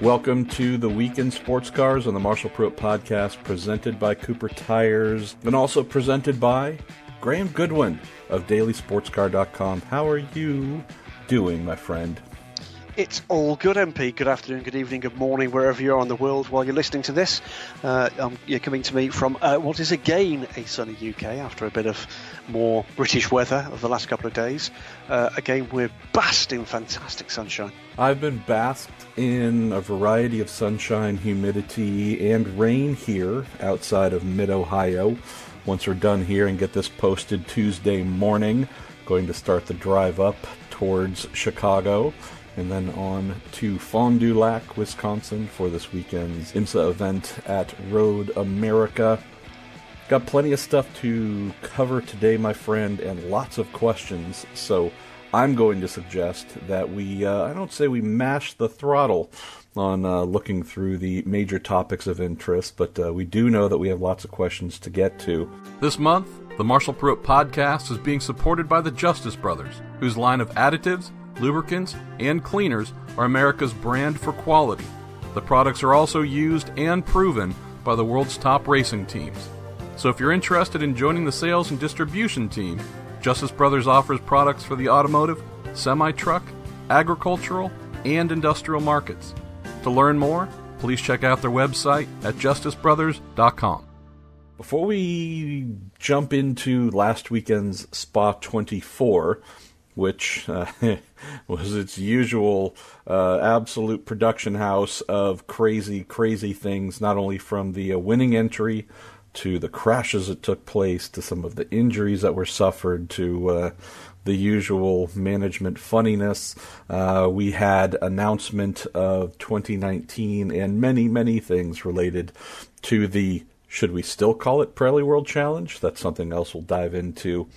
Welcome to the Week in Sports Cars on the Marshall Pruett podcast, presented by Cooper Tires, and also presented by Graham Goodwin of DailySportsCar.com. How are you doing, my friend? It's all good, MP. Good afternoon, good evening, good morning, wherever you are in the world while you're listening to this. You're coming to me from what is again a sunny UK after a bit of more British weather of the last couple of days. Again, we're basked in fantastic sunshine. I've been basked in a variety of sunshine, humidity, and rain here outside of mid-Ohio. Once we're done here and get this posted Tuesday morning, going to start the drive up towards Chicago, and then on to Fond du Lac, Wisconsin for this weekend's IMSA event at Road America. Got plenty of stuff to cover today, my friend, and lots of questions, so I'm going to suggest that we, I don't say we mash the throttle on looking through the major topics of interest, but we do know that we have lots of questions to get to. This month, the Marshall Pruett podcast is being supported by the Justice Brothers, whose line of additives, lubricants, and cleaners are America's brand for quality. The products are also used and proven by the world's top racing teams. So if you're interested in joining the sales and distribution team, Justice Brothers offers products for the automotive, semi-truck, agricultural, and industrial markets. To learn more, please check out their website at justicebrothers.com. Before we jump into last weekend's Spa 24, which was its usual absolute production house of crazy, crazy things, not only from the winning entry to the crashes that took place, to some of the injuries that were suffered, to the usual management funniness. We had announcement of 2019 and many, many things related to the, should we still call it Pirelli World Challenge? That's something else we'll dive into.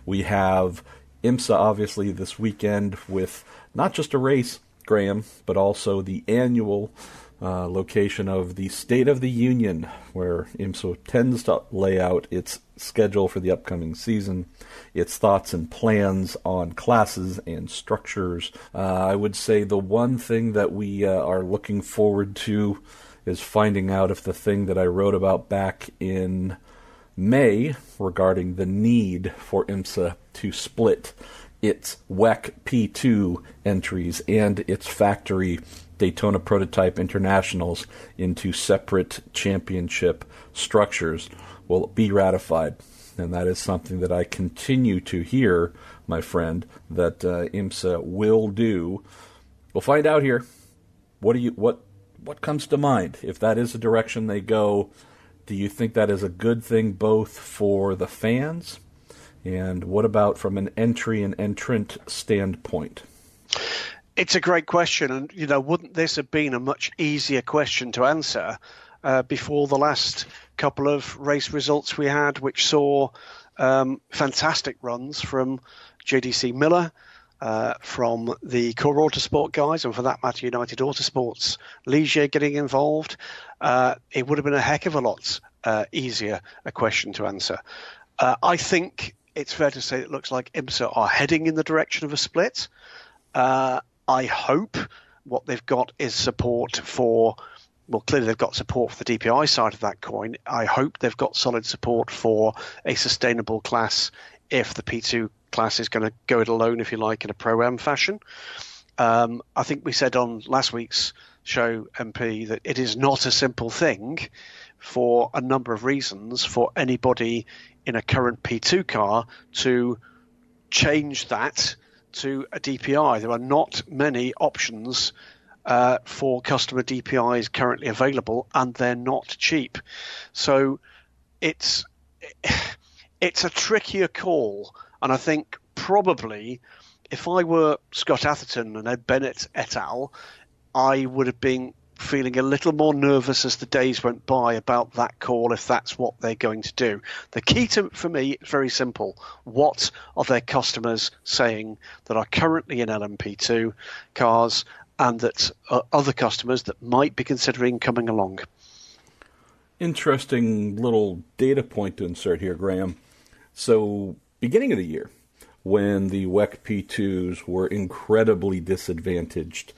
We have IMSA, obviously, this weekend with not just a race, Graham, but also the annual location of the State of the Union, where IMSA tends to lay out its schedule for the upcoming season, its thoughts and plans on classes and structures. I would say the one thing that we are looking forward to is finding out if the thing that I wrote about back in May regarding the need for IMSA to split its WEC P2 entries and its factory Daytona Prototype Internationals into separate championship structures will be ratified. And that is something that I continue to hear, my friend, that IMSA will do. We'll find out here. What comes to mind? If that is the direction they go, do you think that is a good thing both for the fans? And what about from an entry and entrant standpoint? It's a great question. And, wouldn't this have been a much easier question to answer before the last couple of race results we had, which saw fantastic runs from JDC Miller, from the Core Autosport guys, and for that matter, United Autosports Ligier getting involved. It would have been a heck of a lot easier a question to answer. I think it's fair to say it looks like IMSA are heading in the direction of a split. I hope what they've got is support for, well, clearly they've got support for the DPI side of that coin. I hope they've got solid support for a sustainable class if the P2 class is going to go it alone, if you like, in a Pro-Am fashion. I think we said on last week's show, MP, that it is not a simple thing for a number of reasons for anybody in a current P2 car to change that to a DPI. There are not many options for customer DPIs currently available, and they're not cheap. So it's a trickier call, and I think probably if I were Scott Atherton and Ed Bennett et al., I would have been feeling a little more nervous as the days went by about that call, if that's what they're going to do. The key for me is very simple. What are their customers saying that are currently in LMP2 cars and that other customers that might be considering coming along? Interesting little data point to insert here, Graham. So, beginning of the year, when the WEC P2s were incredibly disadvantaged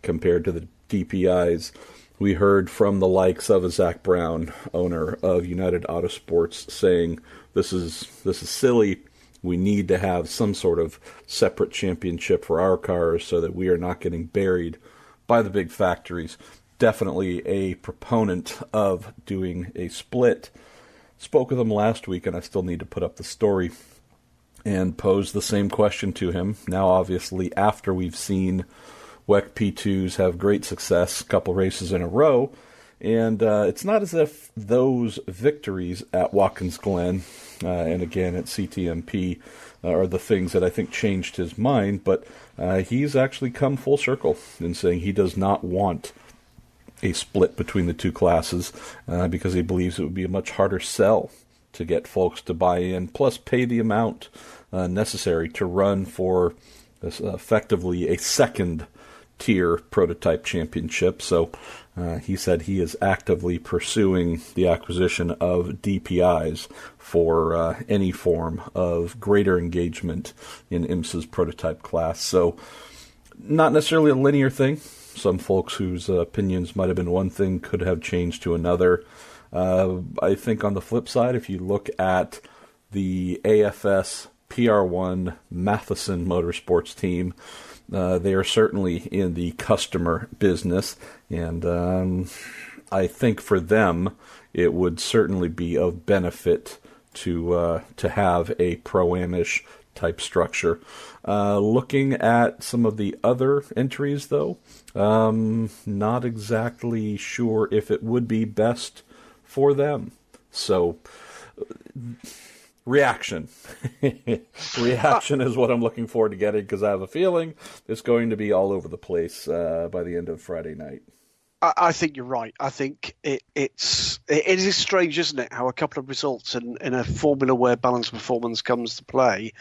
compared to the DPIs. We heard from the likes of a Zach Brown, owner of United Autosports, saying this is silly. We need to have some sort of separate championship for our cars so that we are not getting buried by the big factories. Definitely a proponent of doing a split. Spoke with him last week, and I still need to put up the story and pose the same question to him. Now, obviously, after we've seen WEC P2s have great success, a couple races in a row, and it's not as if those victories at Watkins Glen and again at CTMP are the things that I think changed his mind, but he's actually come full circle in saying he does not want a split between the two classes because he believes it would be a much harder sell to get folks to buy in, plus pay the amount necessary to run for effectively a second-tier prototype championship. So he said he is actively pursuing the acquisition of DPIs for any form of greater engagement in IMSA's prototype class. So not necessarily a linear thing. Some folks whose opinions might have been one thing could have changed to another. I think on the flip side, if you look at the AFS PR1 Matheson Motorsports team, they are certainly in the customer business, and I think for them it would certainly be of benefit to have a pro-amish type structure. Looking at some of the other entries, though, not exactly sure if it would be best for them. So, reaction. Reaction is what I'm looking forward to getting, because I have a feeling it's going to be all over the place by the end of Friday night. I think you're right. I think it is strange, isn't it, how a couple of results in a formula where balanced performance comes to play,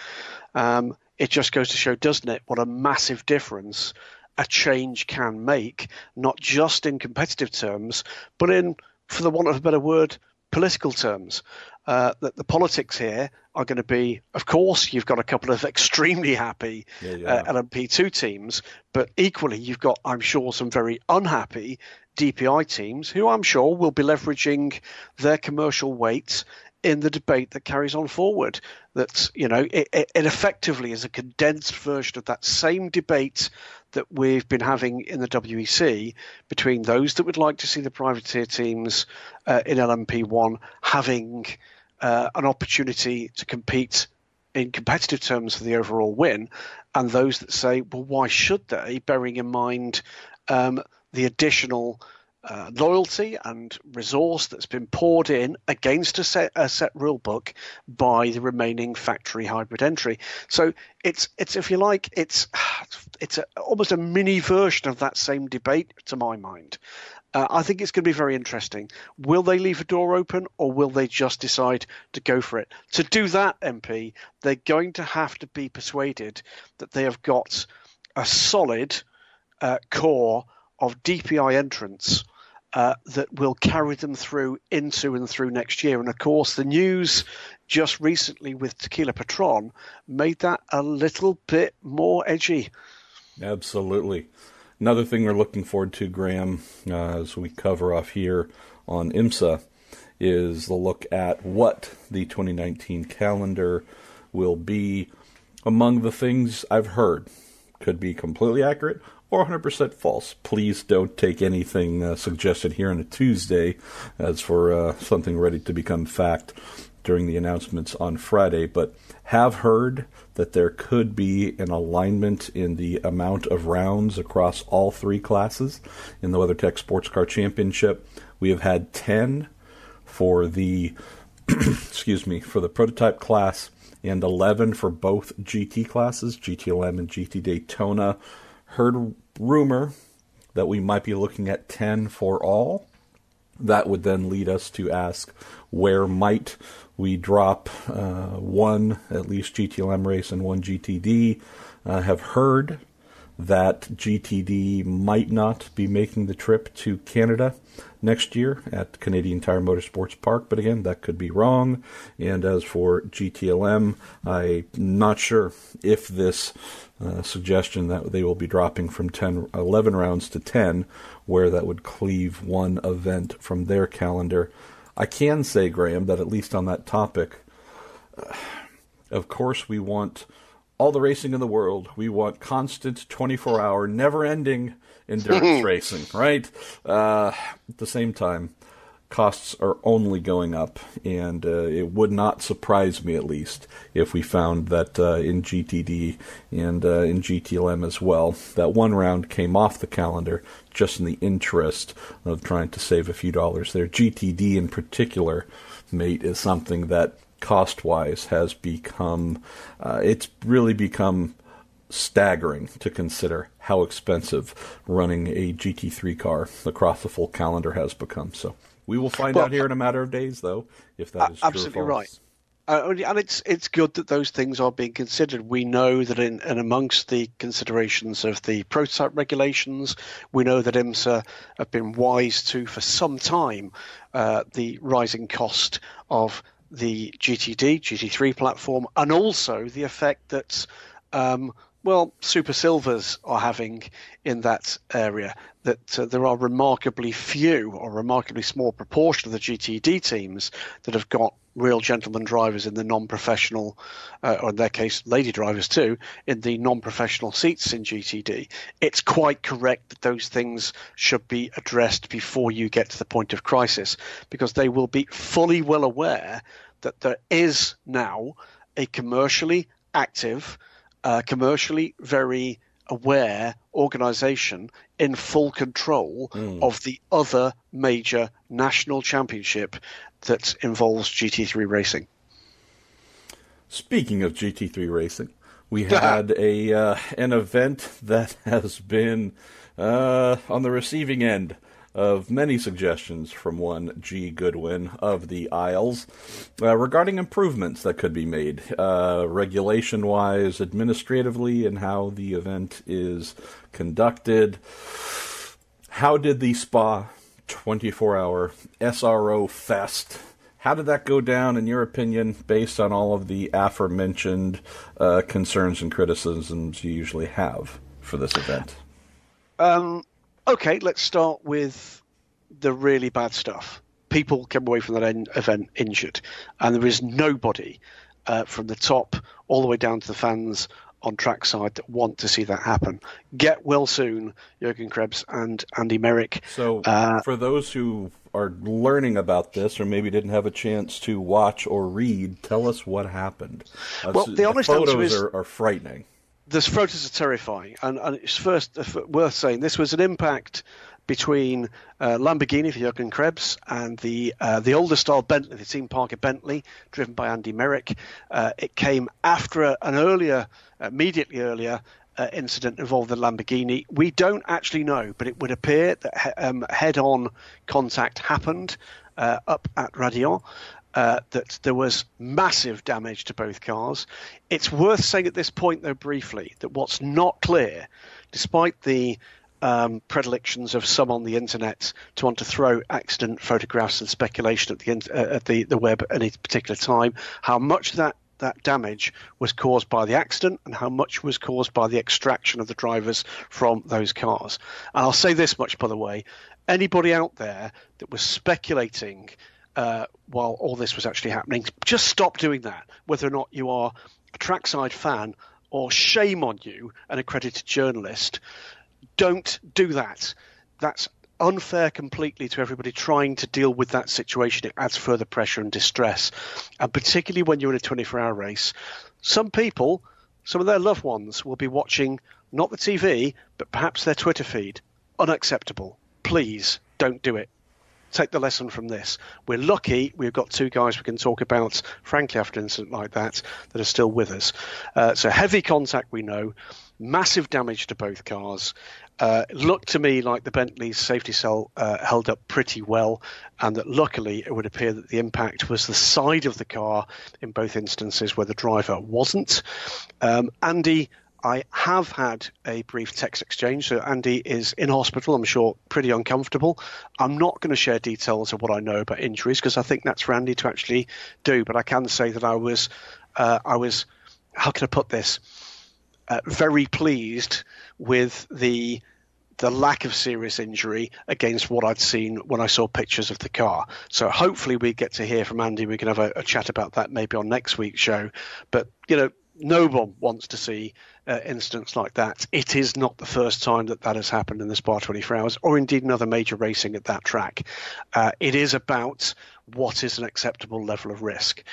it just goes to show, doesn't it, what a massive difference a change can make, not just in competitive terms, but in, for the want of a better word, political terms. That the politics here are going to be, of course, you've got a couple of extremely happy LMP2 teams, but equally you've got, I'm sure, some very unhappy DPI teams who I'm sure will be leveraging their commercial weight in the debate that carries on forward. That's, you know, it effectively is a condensed version of that same debate that we've been having in the WEC between those that would like to see the privateer teams in LMP1 having an opportunity to compete in competitive terms for the overall win, and those that say, well, why should they, bearing in mind the additional loyalty and resource that's been poured in against a set rule book by the remaining factory hybrid entry. So it's if you like, it's almost a mini version of that same debate, to my mind. I think it's going to be very interesting. Will they leave a door open, or will they just decide to go for it? To do that, MP, they're going to have to be persuaded that they have got a solid core of DPI entrants that will carry them through into and through next year. And of course, the news just recently with Tequila Patron made that a little bit more edgy. Absolutely. Another thing we're looking forward to, Graham, as we cover off here on IMSA, is the look at what the 2019 calendar will be. Among the things I've heard, could be completely accurate or 100% false. Please don't take anything suggested here on a Tuesday as for something ready to become fact during the announcements on Friday, but have heard that there could be an alignment in the amount of rounds across all three classes in the WeatherTech Sports Car Championship. We have had 10 for the for the prototype class, and 11 for both GT classes, GTLM and GT Daytona. Heard rumor that we might be looking at 10 for all. That would then lead us to ask, where might we drop one, at least GTLM race and one GTD? Have heard that GTD might not be making the trip to Canada next year at Canadian Tire Motorsports Park, but again, that could be wrong. And as for GTLM, I'm not sure if this suggestion that they will be dropping from 11 rounds to 10 where that would cleave one event from their calendar. I can say, Graham, that at least on that topic, of course we want all the racing in the world. We want constant 24-hour, never-ending endurance racing, right? At the same time, costs are only going up, and it would not surprise me, at least, if we found that in GTD and in GTLM as well, that one round came off the calendar just in the interest of trying to save a few dollars there. GTD in particular, mate, is something that cost-wise has become, it's really become staggering to consider how expensive running a GT3 car across the full calendar has become. So we will find out here in a matter of days, though, if that is true or false. Absolutely right. And it's good that those things are being considered. We know that in amongst the considerations of the prototype regulations, we know that IMSA have been wise to, for some time, the rising cost of the GTD, GT3 platform, and also the effect that, Super Silvers are having in that area, that there are remarkably few or remarkably small proportion of the GTD teams that have got real gentleman drivers in the non-professional, or in their case, lady drivers too, in the non-professional seats in GTD. It's quite correct that those things should be addressed before you get to the point of crisis, because they will be fully well aware that there is now a commercially active, commercially very aware organisation in full control of the other major national championship that involves GT3 racing. Speaking of GT3 racing, we had an event that has been on the receiving end of many suggestions from one G. Goodwin of the Isles regarding improvements that could be made regulation-wise, administratively, and how the event is conducted. How did the Spa 24-hour SRO Fest, how did that go down, in your opinion, based on all of the aforementioned concerns and criticisms you usually have for this event? Okay, let's start with the really bad stuff. People came away from that event injured, and there is nobody from the top all the way down to the fans on trackside that want to see that happen. Get well soon, Jürgen Krebs and Andy Merrick. So for those who are learning about this or maybe didn't have a chance to watch or read, tell us what happened. The honest answer is, are frightening. The photos are terrifying, and it's first worth saying this was an impact between Lamborghini for Jürgen Krebs and the older style Bentley, the Team Parker Bentley, driven by Andy Merrick. It came after an immediately earlier incident involving the Lamborghini. We don't actually know, but it would appear that head-on contact happened up at Raidillon. That there was massive damage to both cars. It's worth saying at this point, though, briefly, that what's not clear, despite the predilections of some on the internet to want to throw accident photographs and speculation at the web at any particular time, how much that damage was caused by the accident and how much was caused by the extraction of the drivers from those cars. And I'll say this much, by the way, anybody out there that was speculating while all this was actually happening, just stop doing that, whether or not you are a trackside fan or, shame on you, an accredited journalist. Don't do that. That's unfair completely to everybody trying to deal with that situation. It adds further pressure and distress, and particularly when you're in a 24-hour race, some people, some of their loved ones, will be watching not the TV but perhaps their Twitter feed. Unacceptable. Please don't do it. Take the lesson from this. We're lucky we've got two guys we can talk about, frankly, after an incident like that are still with us. So heavy contact, we know, massive damage to both cars. It looked to me like the Bentley's safety cell held up pretty well, and that luckily it would appear that the impact was the side of the car in both instances where the driver wasn't. Andy, I have had a brief text exchange. So Andy is in hospital, I'm sure, pretty uncomfortable. I'm not going to share details of what I know about injuries because I think that's for Andy to actually do. But I can say that I was, how can I put this, very pleased with the the lack of serious injury against what I'd seen when I saw pictures of the car. So hopefully we get to hear from Andy. We can have a chat about that maybe on next week's show. But, no one wants to see incidents like that. It is not the first time that has happened in the Spa 24 Hours, or indeed in other major racing at that track. It is about what is an acceptable level of risk.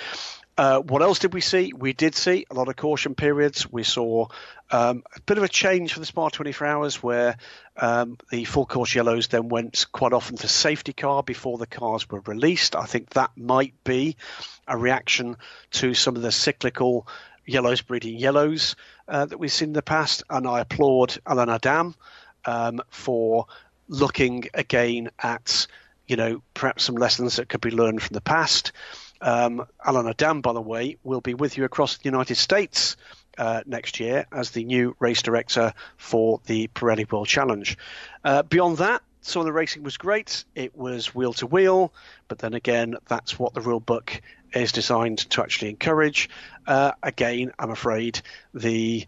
What else did we see? We did see a lot of caution periods. We saw a bit of a change for the Spa 24 Hours where the full course yellows then went quite often to safety car before the cars were released. I think that might be a reaction to some of the cyclical yellows breeding yellows that we've seen in the past. And I applaud Alain Adam for looking again at, perhaps some lessons that could be learned from the past. Alain Adam, by the way, will be with you across the United States next year as the new race director for the Pirelli World Challenge. Beyond that, some of the racing was great. It was wheel to wheel, but then again, that's what the rule book is designed to actually encourage. Again, I'm afraid the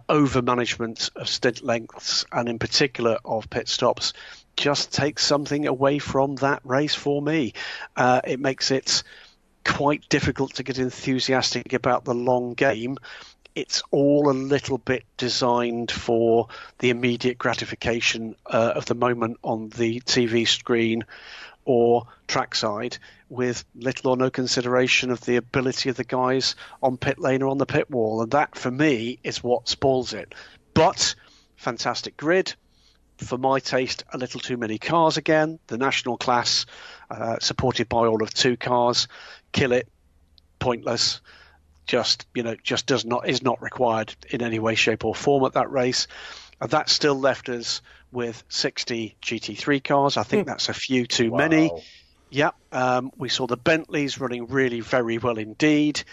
over-management of stint lengths and in particular of pit stops just takes something away from that race for me. It makes it quite difficult to get enthusiastic about the long game. It's all a little bit designed for the immediate gratification of the moment on the TV screen or trackside, with little or no consideration of the ability of the guys on pit lane or on the pit wall. And that, for me, is what spoils it. But fantastic grid. For my taste, a little too many cars again. The national class, supported by all of 2 cars, kill it, pointless. Is not required in any way, shape or form at that race. That still left us with 60 GT3 cars. I think that's a few too many. Yeah, we saw the Bentleys running really very well indeed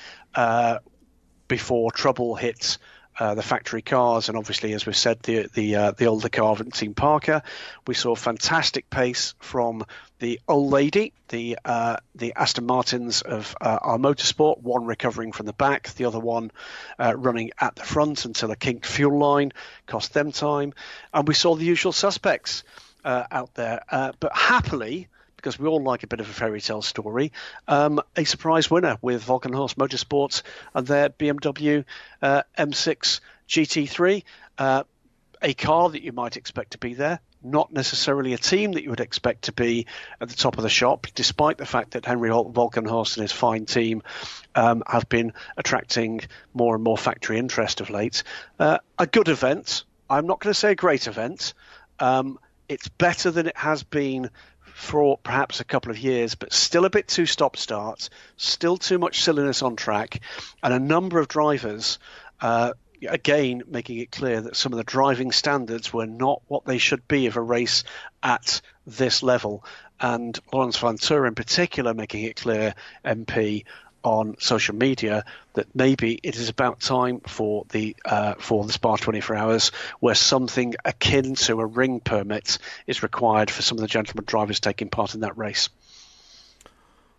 before trouble hit the factory cars, and obviously, as we've said, the older car of Team Parker. We saw fantastic pace from the old lady, the Aston Martins of our motorsport, one recovering from the back, the other one running at the front until a kinked fuel line cost them time. And we saw the usual suspects out there. But happily, because we all like a bit of a fairy tale story, a surprise winner with Volkenhorst Motorsports and their BMW M6 GT3, a car that you might expect to be there, not necessarily a team that you would expect to be at the top of the shop, despite the fact that Henry Volkenhorst and his fine team have been attracting more and more factory interest of late. A good event. I'm not going to say a great event. It's better than it has been for perhaps a couple of years, but still a bit too stop-start, still too much silliness on track, and a number of drivers, again, making it clear that some of the driving standards were not what they should be of a race at this level. And Lawrence Van Tour in particular making it clear, MP, on social media, that maybe it is about time for the Spa 24 Hours where something akin to a ring permit is required for some of the gentleman drivers taking part in that race.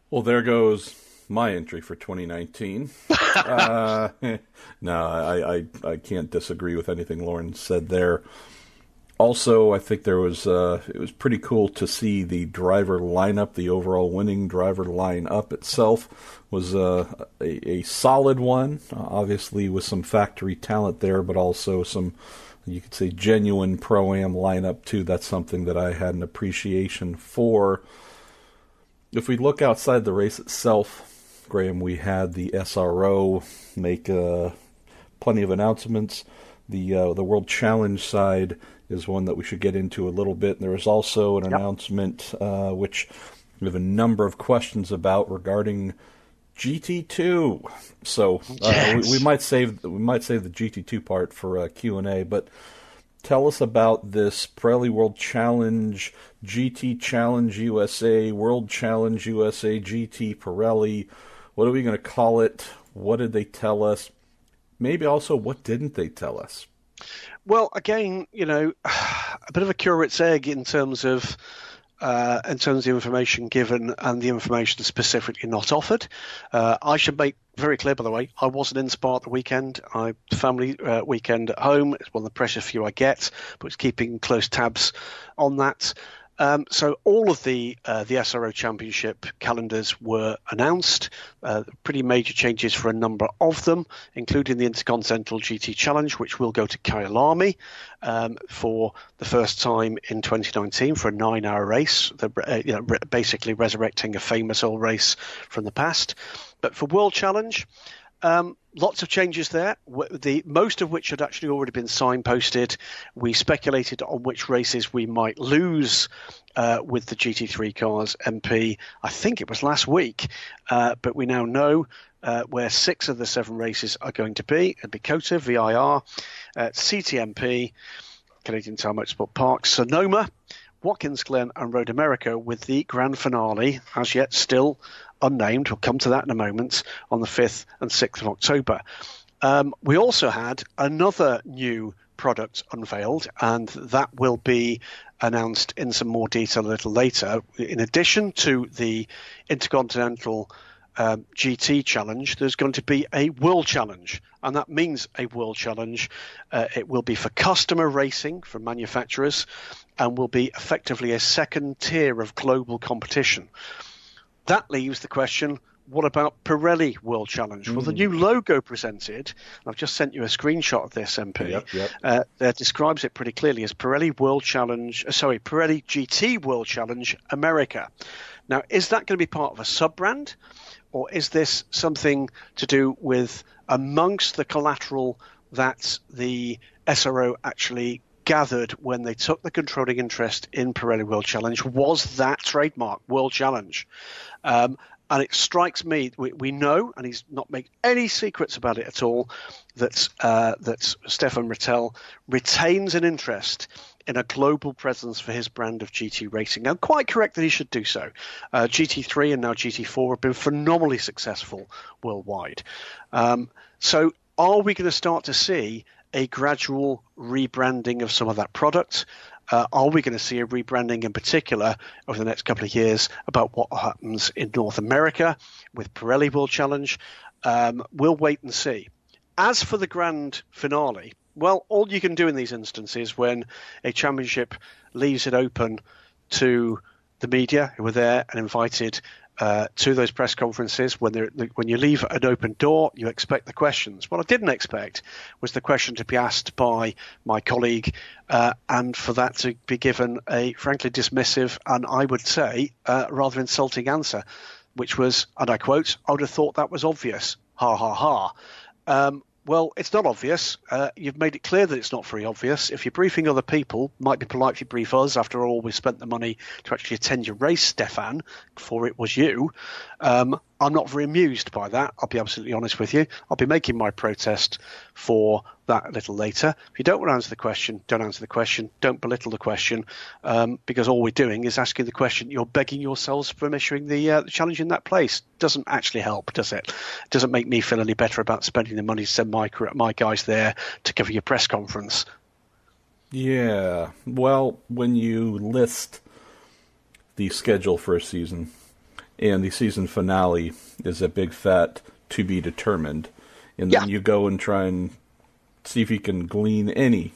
Well, there goes my entry for 2019. No, I can't disagree with anything Lauren said there. Also, I think it was pretty cool to see the driver lineup. The overall winning driver lineup itself was a solid one, obviously with some factory talent there, but also some, you could say, genuine Pro-Am lineup too. That's something that I had an appreciation for. If we look outside the race itself, Graham, we had the SRO make plenty of announcements. The World Challenge side is one that we should get into a little bit. And there was also an announcement which we have a number of questions about regarding GT2. So we might save the GT2 part for Q&A, but tell us about this Pirelli World Challenge, GT Challenge USA, World Challenge USA, GT Pirelli. What are we going to call it? What did they tell us? Maybe also, what didn't they tell us? Well, again, a bit of a curate's egg in terms of in terms of the information given and the information specifically not offered. I should make very clear, by the way, I wasn't in Spa at the weekend. Family weekend at home. It's one of the precious few I get, but it's keeping close tabs on that. So all of the SRO Championship calendars were announced. Pretty major changes for a number of them, including the Intercontinental GT Challenge, which will go to Kyalami for the first time in 2019 for a 9-hour race, basically resurrecting a famous old race from the past. But for World Challenge, lots of changes there, most of which had actually already been signposted. We speculated on which races we might lose with the GT3 cars MP. I think it was last week, but we now know where 6 of the 7 races are going to be. It'll be COTA, VIR, CTMP, Canadian Tire Motorsport Park, Sonoma, Watkins Glen and Road America, with the grand finale, as yet still unnamed, we'll come to that in a moment, on the 5th and 6th of October. We also had another new product unveiled, and that will be announced in some more detail a little later. In addition to the Intercontinental GT Challenge, there's going to be a World Challenge, and that means a World Challenge. It will be for customer racing from manufacturers and will be effectively a second tier of global competition. That leaves the question, what about Pirelli World Challenge? Well, the new logo presented, I've just sent you a screenshot of this, MP, that describes it pretty clearly as Pirelli GT World Challenge America. Now, is that going to be part of a sub-brand, or is this something to do with amongst the collateral that the SRO actually gathered when they took the controlling interest in Pirelli World Challenge? Was that trademark World Challenge? And it strikes me, we know, and he's not made any secrets about it at all, that Stefan Rittel retains an interest in a global presence for his brand of GT racing. Now, quite correct that he should do so. GT3 and now GT4 have been phenomenally successful worldwide. So are we going to start to see a gradual rebranding of some of that product? Are we going to see a rebranding in particular over the next couple of years about what happens in North America with Pirelli World Challenge? We'll wait and see. As for the grand finale, well, all you can do in these instances when a championship leaves it open to the media who were there and invited to those press conferences, when you leave an open door, you expect the questions. What I didn't expect was the question to be asked by my colleague, and for that to be given a frankly dismissive and I would say rather insulting answer, which was, and I quote, "I would have thought that was obvious. Ha ha ha." Well, it's not obvious. You've made it clear that it's not very obvious. If you're briefing other people, might be polite if you brief us. After all, we spent the money to actually attend your race, Stefan, before it was you. I'm not very amused by that. I'll be absolutely honest with you. I'll be making my protest for that a little later. If you don't want to answer the question, don't answer the question. Don't belittle the question, because all we're doing is asking the question. You're begging yourselves from issuing the challenge in that place. Doesn't actually help, does it? Doesn't make me feel any better about spending the money to send my guys there to cover your press conference. Yeah. Well, when you list the schedule for a season, and the season finale is a big fat to be determined, and then you go and try and see if you can glean any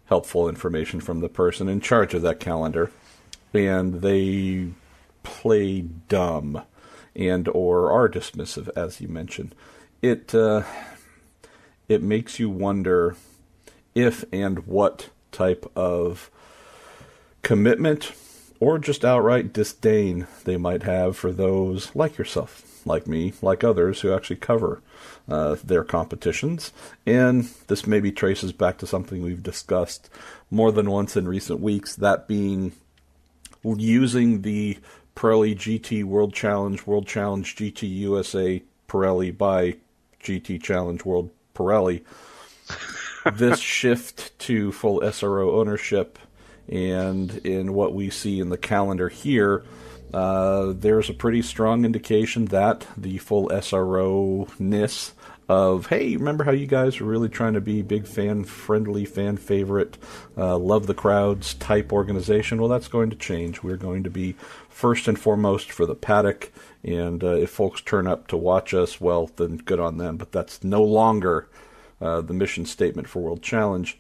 helpful information from the person in charge of that calendar, and they play dumb and or are dismissive, as you mentioned. It makes you wonder if and what type of commitment or just outright disdain they might have for those like yourself, like me, like others who actually cover their competitions. And this maybe traces back to something we've discussed more than once in recent weeks, that being using the Pirelli GT World Challenge GT USA Pirelli by GT Challenge World Pirelli. This shift to full SRO ownership, and in what we see in the calendar here, there's a pretty strong indication that the full SRO-ness of, hey, remember how you guys were really trying to be big fan-friendly, fan-favorite, love the crowds type organization? Well, that's going to change. We're going to be first and foremost for the paddock, and if folks turn up to watch us, well, then good on them. But that's no longer the mission statement for World Challenge.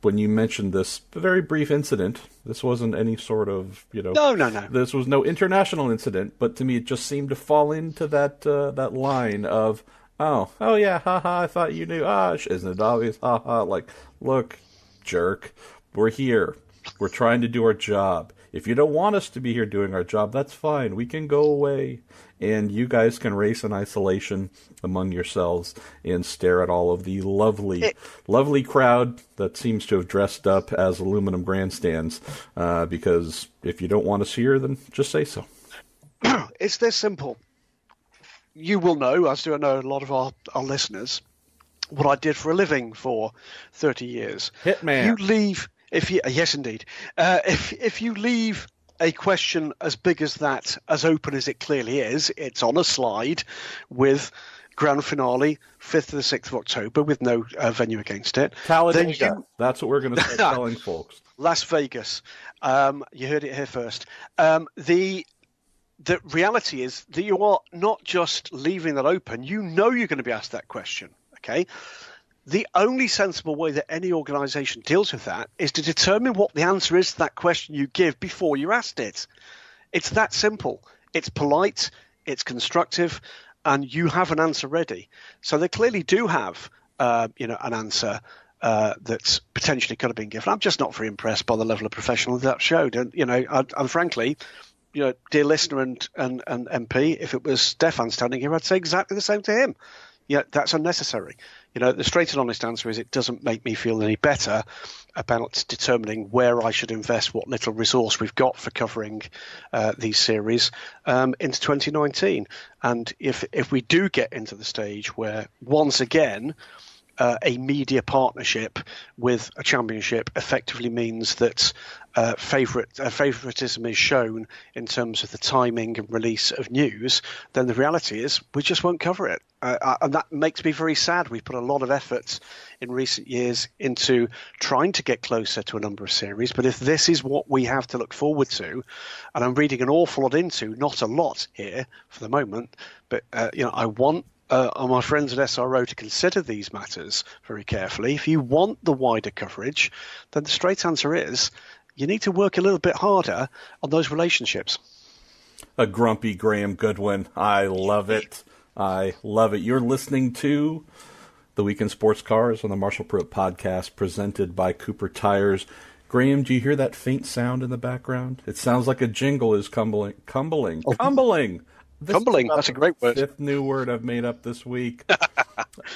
When you mentioned this very brief incident, this wasn't any sort of, No. This was no international incident, but to me it just seemed to fall into that line of, oh yeah, haha, I thought you knew, isn't it obvious, haha, like, look, jerk, we're here, we're trying to do our job. If you don't want us to be here doing our job, that's fine, we can go away, and you guys can race in isolation among yourselves and stare at all of the lovely crowd that seems to have dressed up as aluminum grandstands, because if you don't want us here, then just say so. It's this simple. You will know, as do I know a lot of our listeners, what I did for a living for 30 years. Hitman. You leave... Yes, indeed. If you leave a question as big as that, as open as it clearly is, it's on a slide with grand finale, 5th to the 6th of October, with no venue against it. Talladega. That's what we're going to start telling folks. Las Vegas. You heard it here first. The reality is that you are not just leaving that open. You know you're going to be asked that question, okay? The only sensible way that any organisation deals with that is to determine what the answer is to that question you give before you're asked it. It's that simple. It's polite, it's constructive, and you have an answer ready. So they clearly do have, an answer that's potentially could have been given. I'm just not very impressed by the level of professionalism that showed. And, and frankly, dear listener and MP, if it was Stefan standing here, I'd say exactly the same to him. Yeah, that's unnecessary. The straight and honest answer is it doesn't make me feel any better about determining where I should invest what little resource we've got for covering these series into 2019. And if we do get into the stage where, once again, a media partnership with a championship effectively means that favoritism is shown in terms of the timing and release of news, then the reality is we just won't cover it. And that makes me very sad. We've put a lot of effort in recent years into trying to get closer to a number of series. But if this is what we have to look forward to, and I'm reading an awful lot into, not a lot here for the moment, but I want my friends at SRO to consider these matters very carefully. If you want the wider coverage, then the straight answer is you need to work a little bit harder on those relationships. A grumpy Graham Goodwin. I love it. I love it. You're listening to The Week in Sports Cars on the Marshall Pruett podcast presented by Cooper Tires. Graham, do you hear that faint sound in the background? It sounds like a jingle is cumbling. Cumbling. That's a great word. Fifth new word I've made up this week.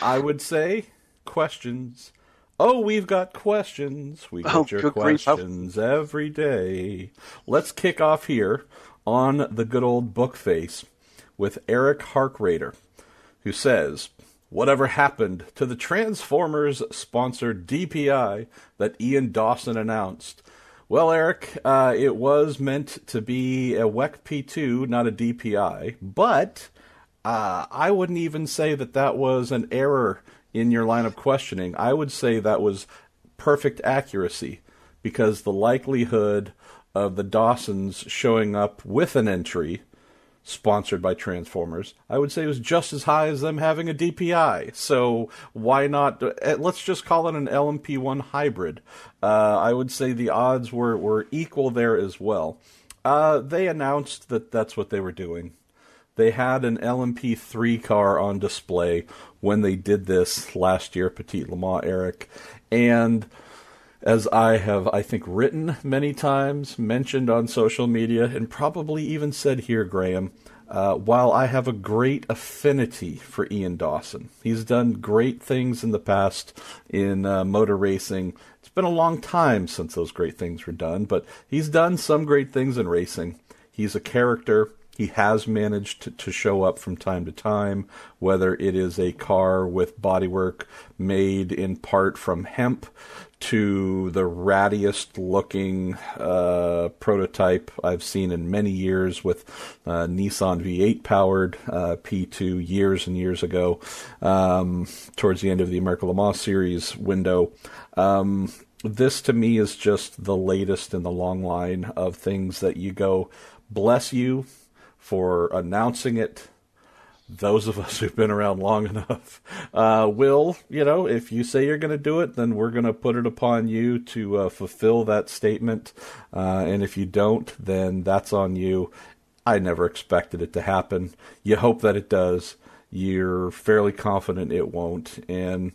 I would say questions. Oh, we've got questions. We get your questions every day. Let's kick off here on the good old book face with Eric Harkrader, who says, whatever happened to the Transformers-sponsored DPI that Ian Dawson announced? Well, Eric, it was meant to be a WEC P2, not a DPI, but I wouldn't even say that was an error in your line of questioning. I would say that was perfect accuracy, because the likelihood of the Dawsons showing up with an entry sponsored by Transformers, I would say was just as high as them having a DPI. So why not? Let's just call it an LMP1 hybrid. I would say the odds were equal there as well. They announced that that's what they were doing. They had an LMP3 car on display when they did this last year, Petit Le Mans, Eric. And as I have, I think, written many times, mentioned on social media, and probably even said here, Graham, while I have a great affinity for Ian Dawson, he's done great things in the past in motor racing. It's been a long time since those great things were done, but he's done some great things in racing. He's a character. he has managed to show up from time to time, whether it is a car with bodywork made in part from hemp to the rattiest looking prototype I've seen in many years with Nissan V8 powered P2 years and years ago, towards the end of the America Le Mans Series window. This to me is just the latest in the long line of things that you go, bless you for announcing it. Those of us who've been around long enough will, if you say you're going to do it, then we're going to put it upon you to fulfill that statement. And if you don't, then that's on you. I never expected it to happen. You hope that it does. You're fairly confident it won't. And,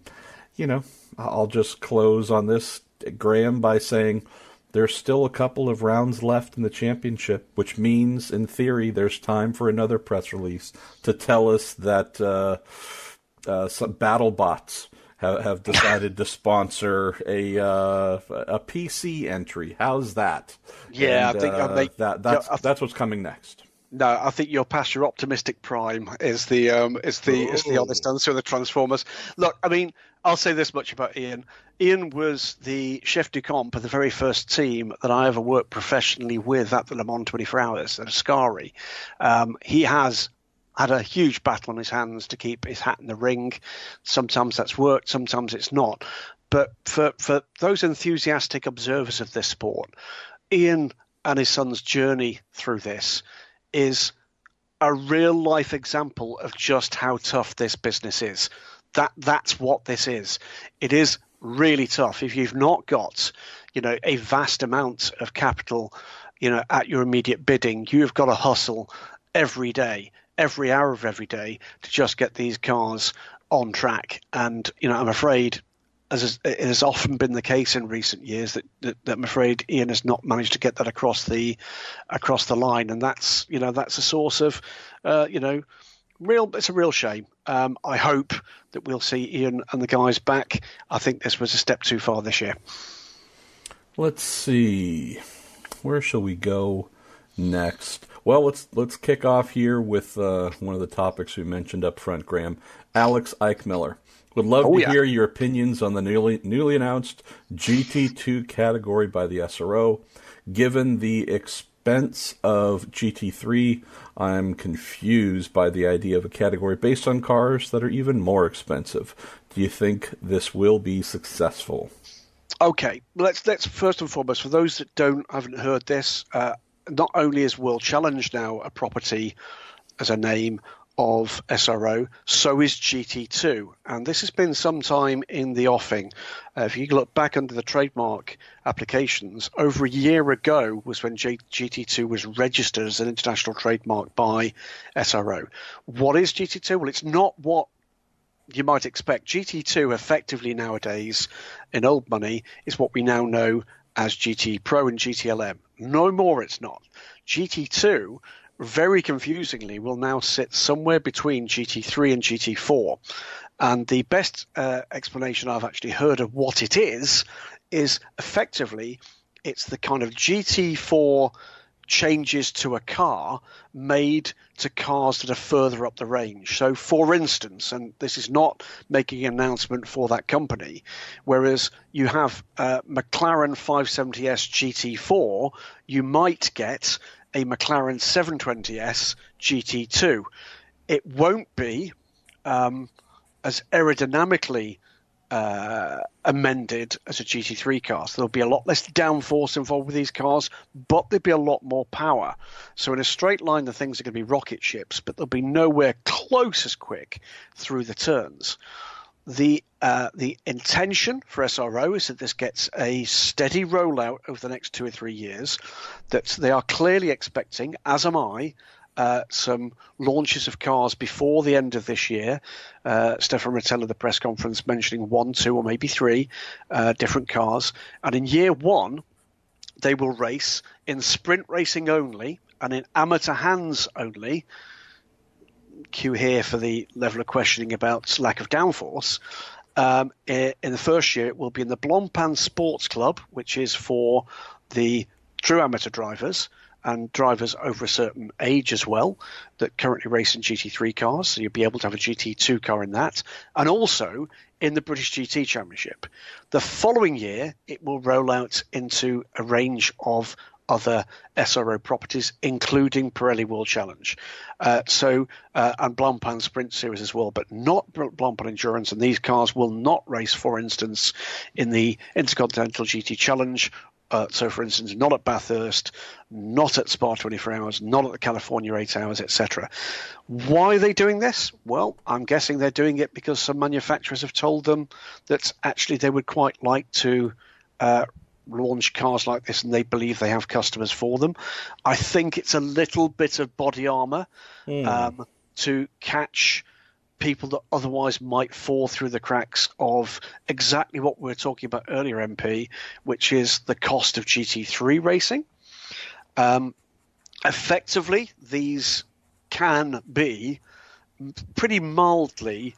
I'll just close on this, Graham, by saying there's still a couple of rounds left in the championship, which means, in theory, there's time for another press release to tell us that some BattleBots have decided to sponsor a PC entry. How's that? Yeah, and, I think that's what's coming next. No, I think you're past your optimistic prime. Is the honest answer of the Transformers. Look, I mean, I'll say this much about Ian. Ian was the chef du camp of the very first team that I ever worked professionally with at the Le Mans 24 Hours at Ascari. He has had a huge battle on his hands to keep his hat in the ring. Sometimes that's worked, sometimes it's not. But for those enthusiastic observers of this sport, Ian and his son's journey through this is a real life example of just how tough this business is. That's what this is. It is really tough. If you've not got, a vast amount of capital, at your immediate bidding, you've got to hustle every day, every hour of every day to just get these cars on track. And, I'm afraid, as it has often been the case in recent years, that I'm afraid Ian has not managed to get that across the line, and that's a source of it's a real shame. I hope that we'll see Ian and the guys back. I think this was a step too far this year. Let's see, where shall we go next? Well, let's kick off here with one of the topics we mentioned up front, Graham. Alex Eichmiller. Would love to hear your opinions on the newly announced GT2 category by the SRO. Given the expense of GT3, I'm confused by the idea of a category based on cars that are even more expensive. Do you think this will be successful? Okay, let's first and foremost, for those that haven't heard this, not only is World Challenge now a property as a name of SRO, so is GT2, and this has been some time in the offing. If you look back under the trademark applications, over a year ago was when GT2 was registered as an international trademark by SRO. What is GT2? Well, it's not what you might expect. GT2 effectively nowadays, in old money, is what we now know as GT Pro and GTLM. No more it's not. GT2, very confusingly, will now sit somewhere between GT3 and GT4. And the best explanation I've actually heard of what it is effectively it's the kind of GT4 changes to a car made to cars that are further up the range. So, for instance, and this is not making an announcement for that company, whereas you have McLaren 570S GT4, you might get a McLaren 720S GT2. It won't be as aerodynamically amended as a GT3 car. So there'll be a lot less downforce involved with these cars, but there'll be a lot more power. So in a straight line, the things are going to be rocket ships, but they'll be nowhere close as quick through the turns. The intention for SRO is that this gets a steady rollout over the next 2 or 3 years, that they are clearly expecting, as am I, some launches of cars before the end of this year. Stefan Rattel at the press conference mentioning 1, 2 or maybe 3 different cars. And in year 1, they will race in sprint racing only and in amateur hands only. Cue here for the level of questioning about lack of downforce. In the first year, it will be in the Blancpain Sports Club, which is for the true amateur drivers and drivers over a certain age as well that currently race in GT3 cars. So you'll be able to have a GT2 car in that. And also in the British GT Championship. The following year, it will roll out into a range of other SRO properties, including Pirelli World Challenge. And Blancpain Sprint Series as well, but not Blancpain Endurance. And these cars will not race, for instance, in the Intercontinental GT Challenge. So, for instance, not at Bathurst, not at Spa 24 Hours, not at the California 8 Hours, etc. Why are they doing this? Well, I'm guessing they're doing it because some manufacturers have told them that actually they would quite like to launch cars like this, and they believe they have customers for them. I think it's a little bit of body armor to catch people that otherwise might fall through the cracks of exactly what we were talking about earlier, MP, which is the cost of GT3 racing. Effectively, these can be pretty mildly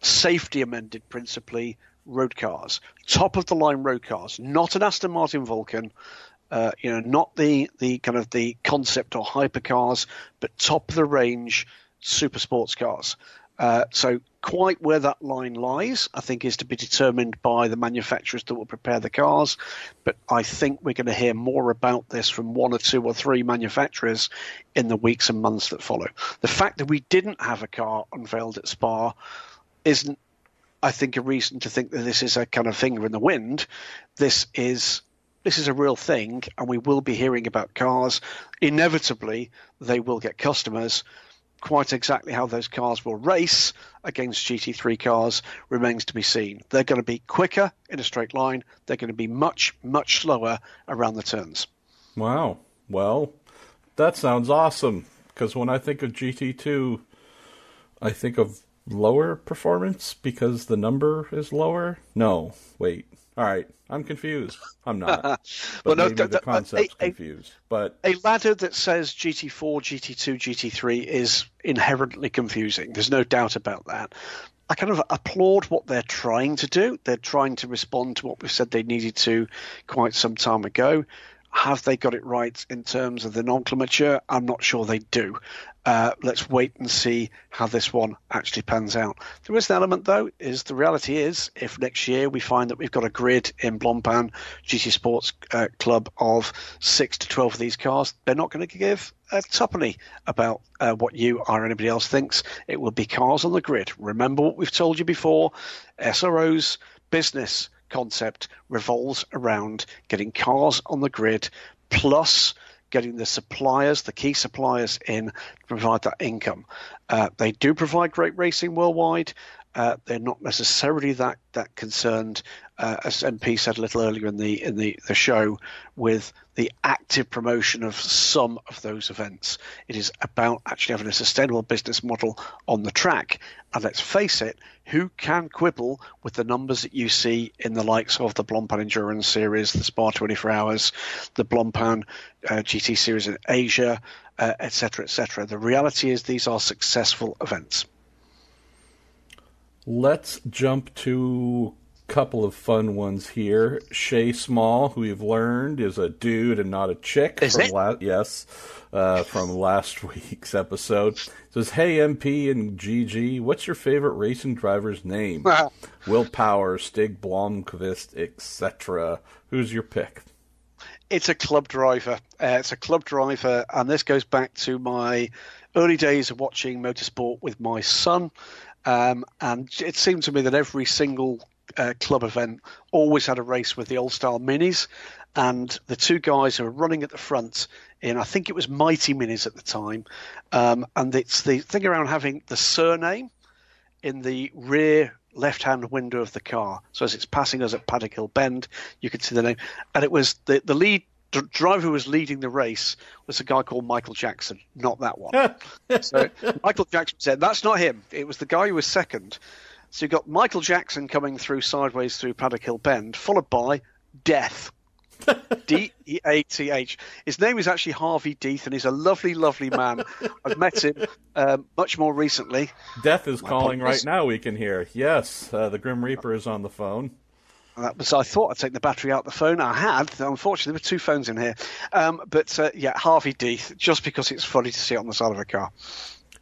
safety amended, principally road cars, top of the line road cars, not an Aston Martin Vulcan, not the kind of the concept or hypercars, but top of the range super sports cars. So quite where that line lies, I think, is to be determined by the manufacturers that will prepare the cars. But I think we're going to hear more about this from one or two or three manufacturers in the weeks and months that follow. The fact that we didn't have a car unveiled at Spa isn't, I think, a reason to think that this is a kind of finger in the wind. This is a real thing, and we will be hearing about cars. Inevitably, they will get customers. Quite exactly how those cars will race against GT3 cars remains to be seen. They're going to be quicker in a straight line. They're going to be much, much slower around the turns. Wow. Well, that sounds awesome, because when I think of GT2, I think of lower performance because the number is lower? No, wait. All right, I'm confused. I'm not. But maybe the concept's confused. But a ladder that says GT4, GT2, GT3 is inherently confusing. There's no doubt about that. I kind of applaud what they're trying to do. They're trying to respond to what we said they needed to quite some time ago. Have they got it right in terms of the nomenclature? I'm not sure they do. Let's wait and see how this one actually pans out. There is an element, though, is the reality is if next year we find that we've got a grid in Blancpain GT Sports Club of 6 to 12 of these cars, they're not going to give a tuppenny about what you or anybody else thinks. It will be cars on the grid. Remember what we've told you before. SRO's business concept revolves around getting cars on the grid, plus getting the suppliers, the key suppliers in to provide that income. They do provide great racing worldwide. They're not necessarily that concerned, as MP said a little earlier in the show, with the active promotion of some of those events. It is about actually having a sustainable business model on the track. And let's face it, who can quibble with the numbers that you see in the likes of the Blancpain Endurance Series, the Spa 24 Hours, the Blancpain GT Series in Asia, etc., etc. The reality is these are successful events. Let's jump to a couple of fun ones here. Shay Small, who we've learned is a dude and not a chick. From last week's episode. Says, hey, MP and GG, what's your favorite racing driver's name? Will Power, Stig Blomqvist, etc. Who's your pick? It's a club driver. And this goes back to my early days of watching motorsport with my son. And it seemed to me that every single club event always had a race with the old-style minis. And the two guys who were running at the front in, I think it was Mighty Minis at the time, and it's the thing around having the surname in the rear left-hand window of the car. So as it's passing us at Paddock Hill Bend, you could see the name. And it was the lead driver who was leading the race was a guy called Michael Jackson, not that one. So Michael Jackson said, that's not him. It was the guy who was second. So you've got Michael Jackson coming through sideways through Paddock Hill Bend, followed by Death. D-E-A-T-H. His name is actually Harvey Death, and he's a lovely, lovely man. I've met him much more recently. Death is calling right now, we can hear. Yes, the Grim Reaper is on the phone. That was. I thought I'd take the battery out the phone. I had. Unfortunately, there were two phones in here. But Harvey Deeth, just because it's funny to see it on the side of a car.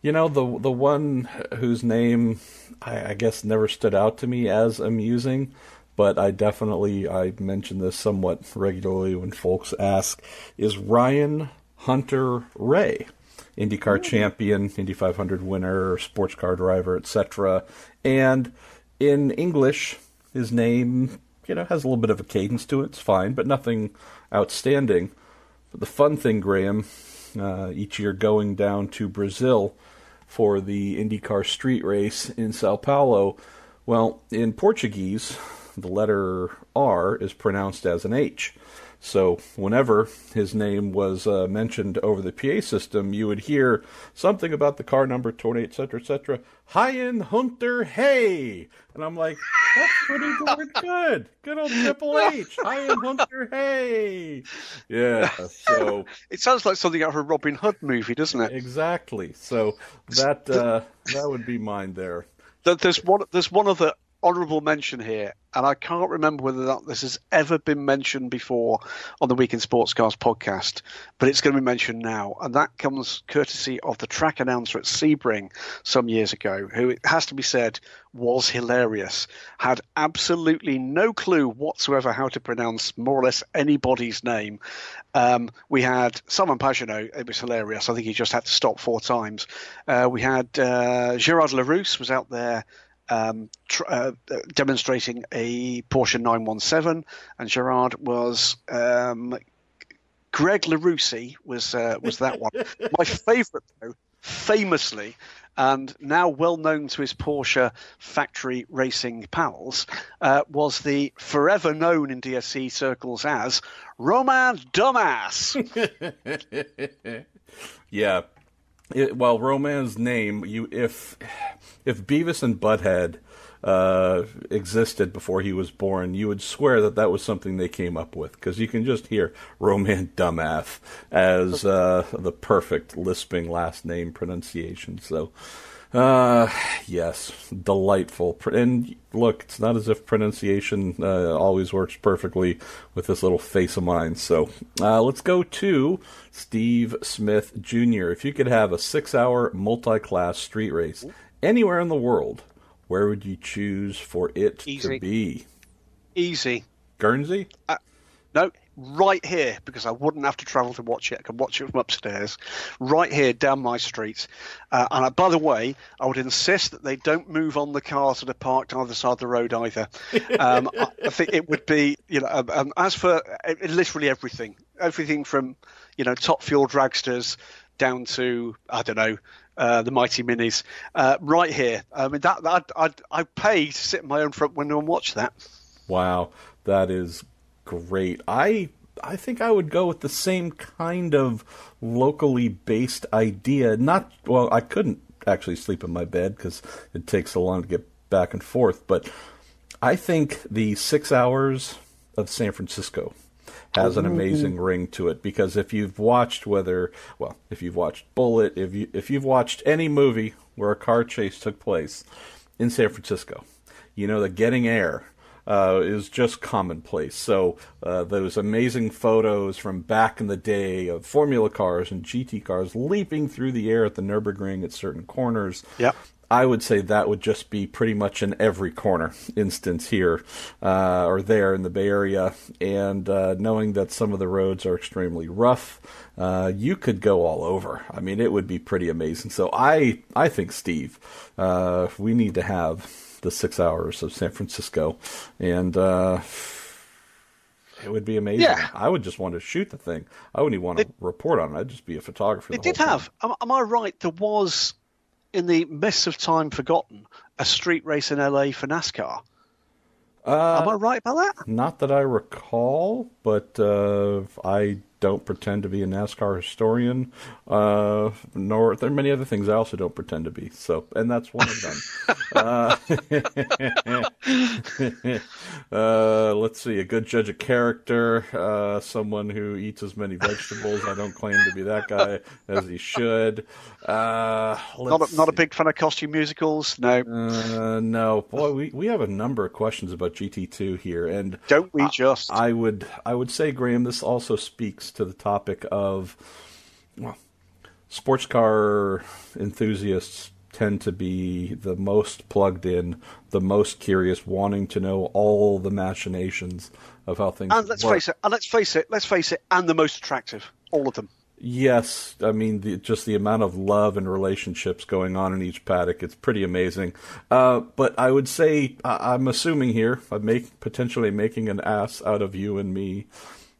You know, the one whose name I guess never stood out to me as amusing, but I mention this somewhat regularly when folks ask, is Ryan Hunter-Reay. IndyCar champion, Indy 500 winner, sports car driver, etc. And in English, his name, has a little bit of a cadence to it. It's fine, but nothing outstanding. But the fun thing, Graham, each year going down to Brazil for the IndyCar street race in Sao Paulo, well, in Portuguese, the letter R is pronounced as an H. So whenever his name was mentioned over the PA system, you would hear something about the car number 28, etc., etc. Ryan Hunter-Reay. And I'm like, that's pretty darn good. Good old Triple H. Ryan Hunter-Reay. Yeah, so... It sounds like something out of a Robin Hood movie, doesn't it? Exactly. So that would be mine there. There's one other honourable mention here, and I can't remember whether this has ever been mentioned before on the Week in Sports Cars podcast, but it's going to be mentioned now, and that comes courtesy of the track announcer at Sebring some years ago, who, it has to be said, was hilarious, had absolutely no clue whatsoever how to pronounce more or less anybody's name. We had Simon Pagenaud, it was hilarious. I think he just had to stop 4 times. We had Gerard Larousse was out there demonstrating a Porsche 917, and Gerard was Greg LaRusse was that one. My favourite, though, famously, and now well known to his Porsche factory racing pals, was the forever known in DSC circles as Romain Dumbass. Yeah. Roman's name, if Beavis and Butthead existed before he was born, you would swear that was something they came up with, because you can just hear Roman Dumbass as the perfect lisping last name pronunciation. So, yes, delightful. And look, it's not as if pronunciation always works perfectly with this little face of mine. So let's go to Steve Smith Jr. If you could have a 6-hour multi-class street race anywhere in the world, where would you choose for it to be? Easy. Guernsey? No, right here, because I wouldn't have to travel to watch it. I could watch it from upstairs, right here down my street. By the way, I would insist that they don't move on the cars that are parked either side of the road either. I think it would be, as for literally everything from, top fuel dragsters down to, I don't know, the mighty minis, right here. I mean, I'd pay to sit in my own front window and watch that. Wow, that is great. I think I would go with the same kind of locally based idea. I couldn't actually sleep in my bed because it takes so long to get back and forth, but I think the 6 hours of San Francisco has an amazing ring to it, because if you've watched Bullet, if you've watched any movie where a car chase took place in San Francisco, that getting air is just commonplace. So those amazing photos from back in the day of Formula cars and GT cars leaping through the air at the Nürburgring at certain corners. Yep. I would say that would just be pretty much in every corner instance here or there in the Bay Area. And knowing that some of the roads are extremely rough, you could go all over. I mean, it would be pretty amazing. So I think, Steve, we need to have the 6 hours of San Francisco, and it would be amazing. Yeah. I would just want to shoot the thing. I wouldn't even want to report on it. I'd just be a photographer. It did have. Am I right? There was, in the mists of time forgotten, a street race in LA for NASCAR. Am I right about that? Not that I recall, but I don't pretend to be a NASCAR historian, nor there are many other things I also don't pretend to be. So, and that's one of them. Let's see, a good judge of character, someone who eats as many vegetables. I don't claim to be that guy as he should. Not a big fan of costume musicals. No. No. Boy, we have a number of questions about GT2 here, and don't we just? I would say, Graham, this also speaks to the topic of, well, sports car enthusiasts tend to be the most plugged in, the most curious, wanting to know all the machinations of how things work. And let's face it, and the most attractive, all of them. Yes, I mean, just the amount of love and relationships going on in each paddock, it's pretty amazing. But I would say, I'm assuming here, I'm potentially making an ass out of you and me,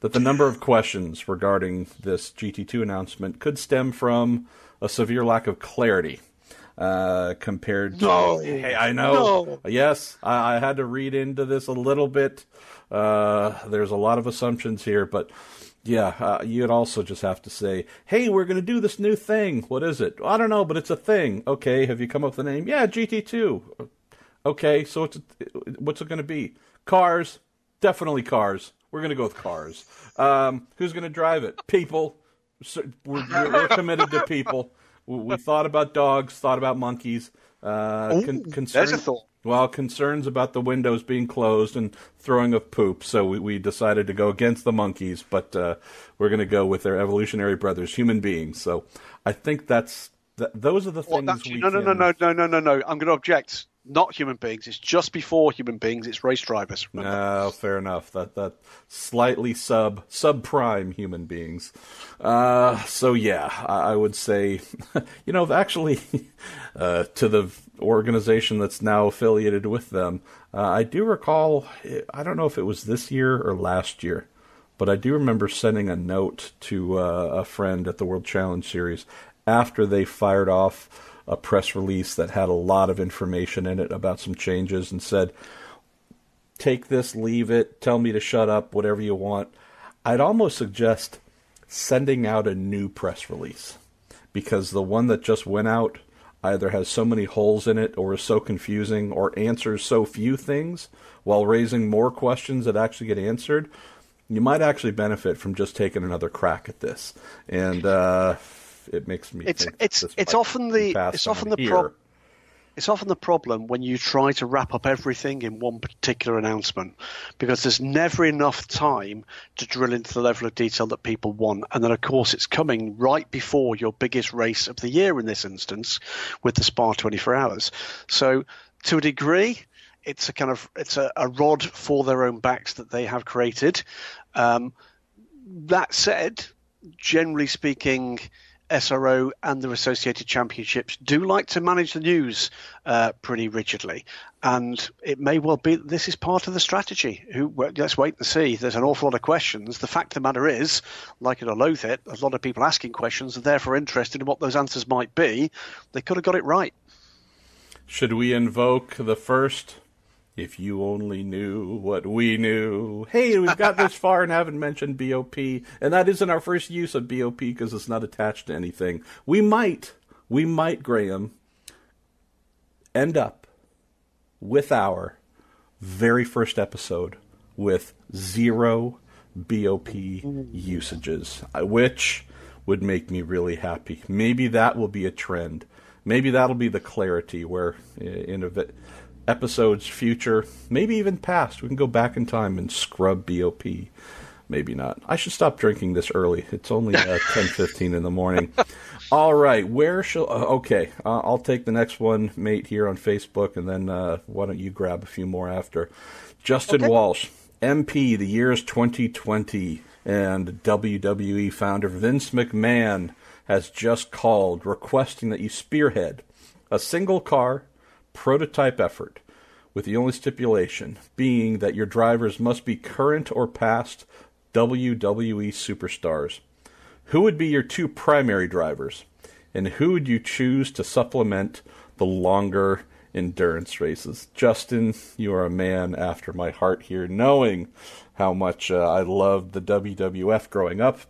that the number of questions regarding this GT2 announcement could stem from a severe lack of clarity compared to... No! Hey, I know. No. Yes, I had to read into this a little bit. There's a lot of assumptions here, but... Yeah, you'd also just have to say, hey, we're going to do this new thing. What is it? I don't know, but it's a thing. Okay, have you come up with a name? Yeah, GT2. Okay, so what's it going to be? Cars. Definitely cars. We're going to go with cars. Who's going to drive it? People. We're committed to people. We thought about dogs, thought about monkeys. There's a thought. Well, concerns about the windows being closed and throwing of poop, so we decided to go against the monkeys, but we're going to go with their evolutionary brothers, human beings. So I think those are the things No. I'm going to object. Not human beings. It's just before human beings. It's race drivers. No, fair enough. That slightly subprime human beings. So yeah, I would say, actually, to the organization that's now affiliated with them, I do recall, I don't know if it was this year or last year, but I do remember sending a note to a friend at the World Challenge Series after they fired off a press release that had a lot of information in it about some changes and said, take this, leave it, tell me to shut up, whatever you want. I'd almost suggest sending out a new press release, because the one that just went out either has so many holes in it or is so confusing or answers so few things while raising more questions that actually get answered. You might actually benefit from just taking another crack at this. And it makes me think it's often the problem when you try to wrap up everything in one particular announcement, because there's never enough time to drill into the level of detail that people want. And then, of course, it's coming right before your biggest race of the year in this instance with the Spa 24 Hours. So to a degree, it's a rod for their own backs that they have created. That said, generally speaking, SRO and the associated championships do like to manage the news pretty rigidly, and it may well be that this is part of the strategy. Let's wait and see. There's an awful lot of questions. The fact of the matter is, like it or loathe it, a lot of people asking questions are therefore interested in what those answers might be. They could have got it right. Should we invoke the first? If you only knew what we knew. Hey, we've got this far and haven't mentioned BOP, and that isn't our first use of BOP because it's not attached to anything. We might, Graham, end up with our very first episode with 0 BOP usages, which would make me really happy. Maybe that will be a trend. Maybe that'll be the clarity where in episodes future, maybe even past, we can go back in time and scrub BOP. Maybe not. I should stop drinking this early. It's only 10:15 in the morning. All right, okay, I'll take the next one, mate, here on Facebook, and then why don't you grab a few more after. Justin Walsh, MP, the year is 2020, and WWE founder Vince McMahon has just called requesting that you spearhead a single car prototype effort, with the only stipulation being that your drivers must be current or past WWE superstars. Who would be your 2 primary drivers, and who would you choose to supplement the longer endurance races? Justin, you are a man after my heart here, knowing how much I loved the WWF growing up,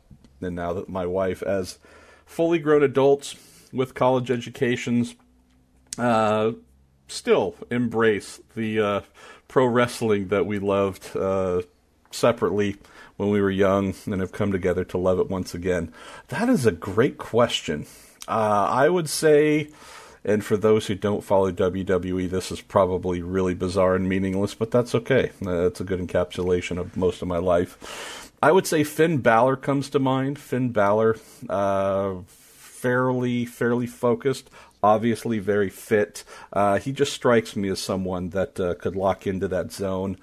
and now that my wife, as fully grown adults with college educations, still embrace the pro wrestling that we loved separately when we were young and have come together to love it once again? That is a great question. I would say, and for those who don't follow WWE, this is probably really bizarre and meaningless, but that's okay. That's a good encapsulation of most of my life. I would say Finn Balor comes to mind. Finn Balor, fairly focused, obviously very fit. He just strikes me as someone that could lock into that zone.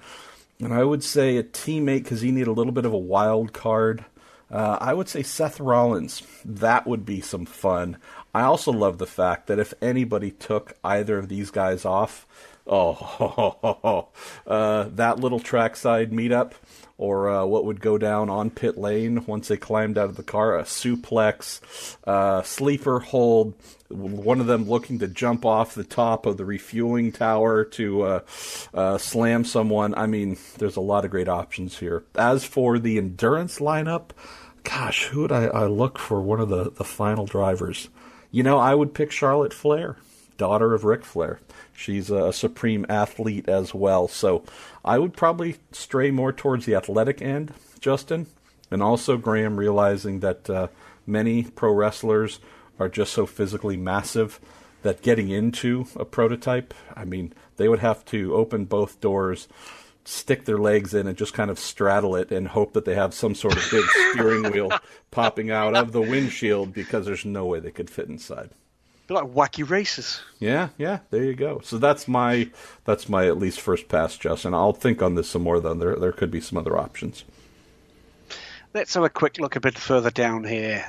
And I would say a teammate, because he need a little bit of a wild card. I would say Seth Rollins. That would be some fun. I also love the fact that if anybody took either of these guys off, that little trackside meetup, or what would go down on pit lane once they climbed out of the car, a suplex, sleeper hold, one of them looking to jump off the top of the refueling tower to slam someone. I mean, there's a lot of great options here. As for the endurance lineup, gosh, who would I look for one of the final drivers? I would pick Charlotte Flair, daughter of Ric Flair. She's a supreme athlete as well. So I would probably stray more towards the athletic end, Justin. And also, Graham, realizing that many pro wrestlers are just so physically massive that getting into a prototype, I mean, they would have to open both doors, stick their legs in, and just kind of straddle it and hope that they have some sort of big steering wheel popping out of the windshield, because there's no way they could fit inside. They're like wacky races. Yeah, there you go. So that's my at least first pass, Justin. I'll think on this some more, though. There could be some other options. Let's have a quick look a bit further down here.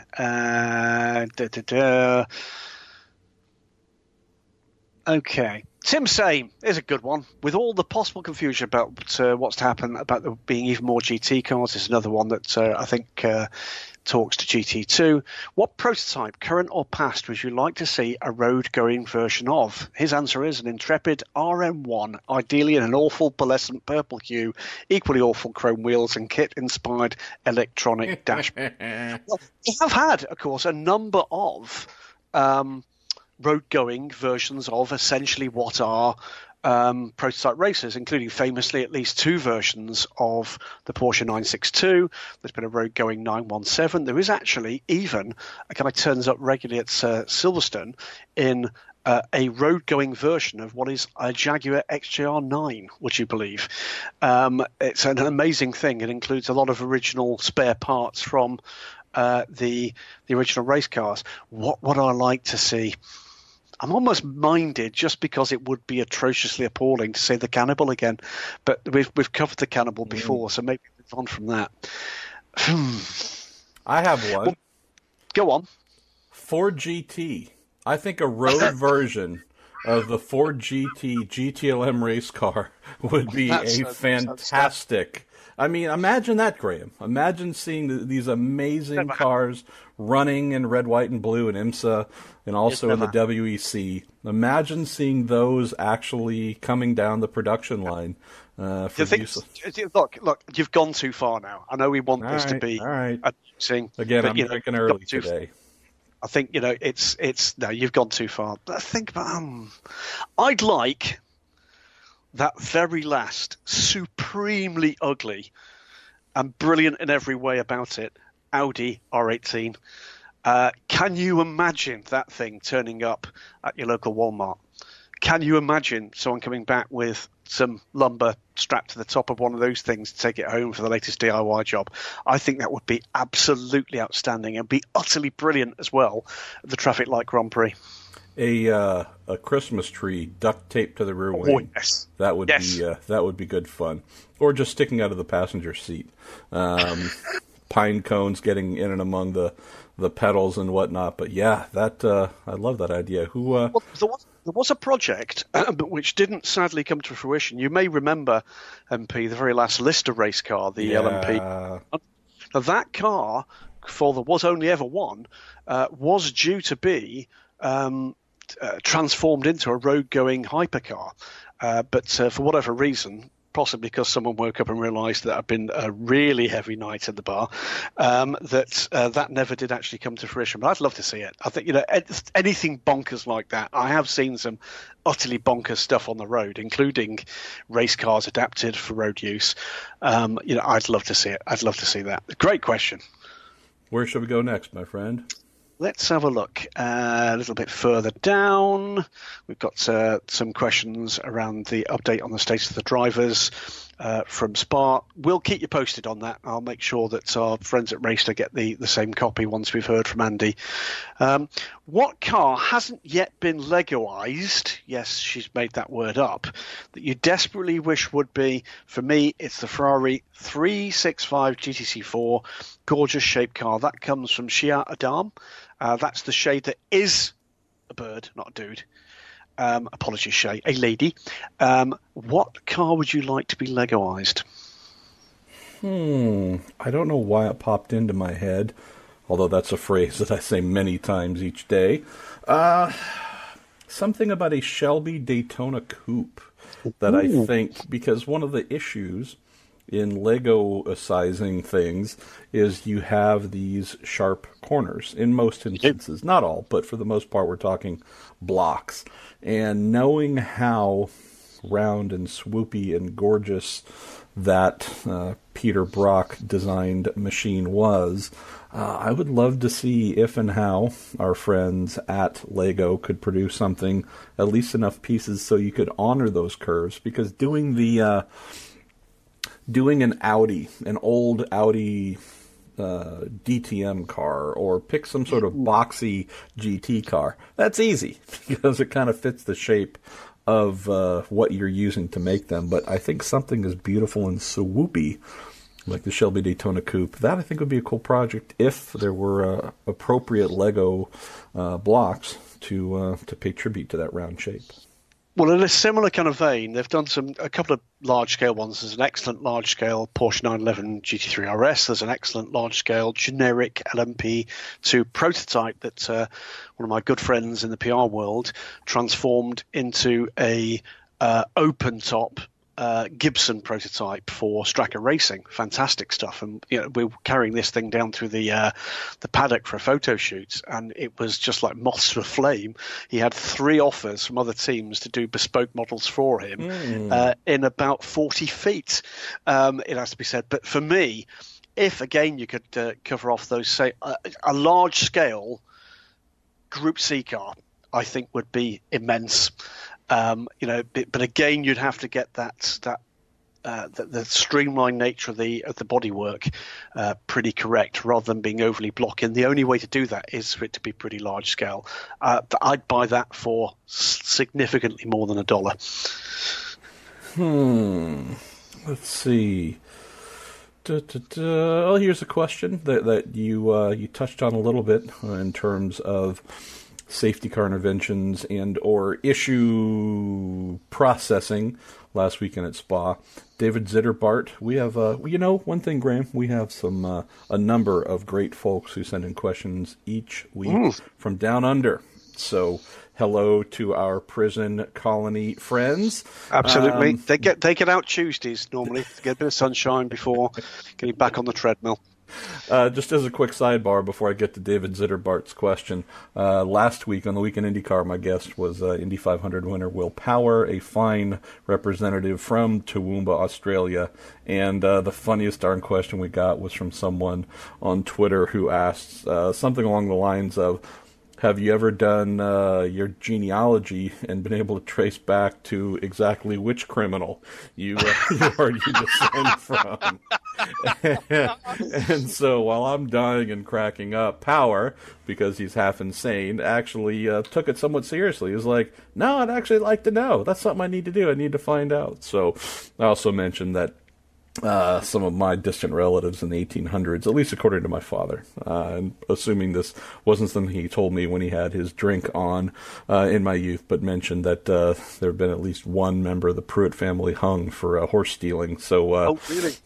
Okay. Tim Same is a good one. With all the possible confusion about what's happened, about there being even more GT cars, is another one that I think talks to GT2. What prototype, current or past, would you like to see a road-going version of? His answer is an intrepid RM1, ideally in an awful pearlescent purple hue, equally awful chrome wheels and kit-inspired electronic dashboard. Well, we have had, of course, a number of road-going versions of essentially what are prototype racers, including famously at least two versions of the Porsche 962. There's been a road-going 917. There is actually even a guy turns up regularly at Silverstone in a road-going version of what is a Jaguar XJR9, would you believe? It's an amazing thing. It includes a lot of original spare parts from the original race cars. What would I like to see? I'm almost minded, just because it would be atrociously appalling, to say the Cannibal again. But we've covered the Cannibal before, so maybe move on from that. I have one. Well, go on. Ford GT. I think a road version of the Ford GT GTLM race car would be fantastic. I mean, imagine that, Graham. Imagine seeing these amazing cars running in red, white, and blue in IMSA and also in the WEC. Imagine seeing those actually coming down the production line. Look, you've gone too far now. I know we want this to be amazing. Again, I'm drinking early today. I think, no, you've gone too far. But I think, I'd like that very last, supremely ugly and brilliant in every way about it, Audi R18. Can you imagine that thing turning up at your local Walmart? Can you imagine someone coming back with some lumber strapped to the top of one of those things to take it home for the latest DIY job? I think that would be absolutely outstanding and be utterly brilliant as well at the Traffic Light Grand Prix. A Christmas tree duct taped to the rear wing. Yes. That would be good fun. Or just sticking out of the passenger seat. Pine cones getting in and among the pedals and whatnot. But yeah, I love that idea. Well, there was a project which didn't sadly come to fruition. You may remember, MP, the very last Lister race car, the LMP. Now, that car, for there was only ever one, was due to be transformed into a road-going hypercar. But for whatever reason, possibly because someone woke up and realised that it had been a really heavy night at the bar, that never did actually come to fruition. But I'd love to see it. I think, anything bonkers like that. I have seen some utterly bonkers stuff on the road, including race cars adapted for road use. I'd love to see it. I'd love to see that. Great question. Where should we go next, my friend? Let's have a look a little bit further down. We've got some questions around the update on the status of the drivers from Spa. We'll keep you posted on that. I'll make sure that our friends at Racer get the same copy once we've heard from Andy. What car hasn't yet been Legoized? Yes, she's made that word up. That you desperately wish would be. For me, it's the Ferrari 365 GTC4. Gorgeous shaped car. That comes from Shia Adam. That's the shade that is a bird, not a dude. Apologies, Shay, a lady. What car would you like to be Legoized? I don't know why it popped into my head, although that's a phrase that I say many times each day. Something about a Shelby Daytona Coupe that I think, because one of the issues in Lego sizing things is you have these sharp corners in most instances, not all, but for the most part we're talking blocks. And knowing how round and swoopy and gorgeous that Peter Brock designed machine was, I would love to see if and how our friends at Lego could produce something, at least enough pieces so you could honor those curves, because doing an old Audi DTM car, or pick some sort of boxy GT car, that's easy because it kind of fits the shape of what you're using to make them. But I think something as beautiful and swoopy like the Shelby Daytona Coupe, that I think would be a cool project if there were appropriate Lego blocks to pay tribute to that round shape. Well, in a similar kind of vein, they've done a couple of large-scale ones. There's an excellent large-scale Porsche 911 GT3 RS. There's an excellent large-scale generic LMP2 prototype that one of my good friends in the PR world transformed into a open-top Gibson prototype for Stracker Racing. Fantastic stuff. And we were carrying this thing down through the paddock for a photo shoot, and it was just like moths to a flame. He had 3 offers from other teams to do bespoke models for him in about 40 feet. It has to be said. But for me, if again you could cover off those, say a large scale Group C car, I think would be immense. But again, you'd have to get the streamlined nature of the bodywork pretty correct, rather than being overly blocky. And the only way to do that is for it to be pretty large scale. I'd buy that for significantly more than $1. Let's see. Well, here's a question that you touched on a little bit in terms of safety car interventions and or issue processing last weekend at Spa. David Zitterbart, we have one thing, Graham, we have some a number of great folks who send in questions each week from down under. So hello to our prison colony friends. Absolutely. They get out Tuesdays normally to get a bit of sunshine before getting back on the treadmill. Just as a quick sidebar before I get to David Zitterbart's question, last week on the Week in IndyCar, my guest was Indy 500 winner Will Power, a fine representative from Toowoomba, Australia. And the funniest darn question we got was from someone on Twitter who asked something along the lines of, have you ever done your genealogy and been able to trace back to exactly which criminal you are descend from? And so while I'm dying and cracking up, Power, because he's half insane, actually took it somewhat seriously. He was like, no, I'd actually like to know. That's something I need to do. I need to find out. So I also mentioned that some of my distant relatives in the 1800s, at least according to my father, and assuming this wasn't something he told me when he had his drink on in my youth, but mentioned that there had been at least one member of the Pruett family hung for horse stealing. So, really?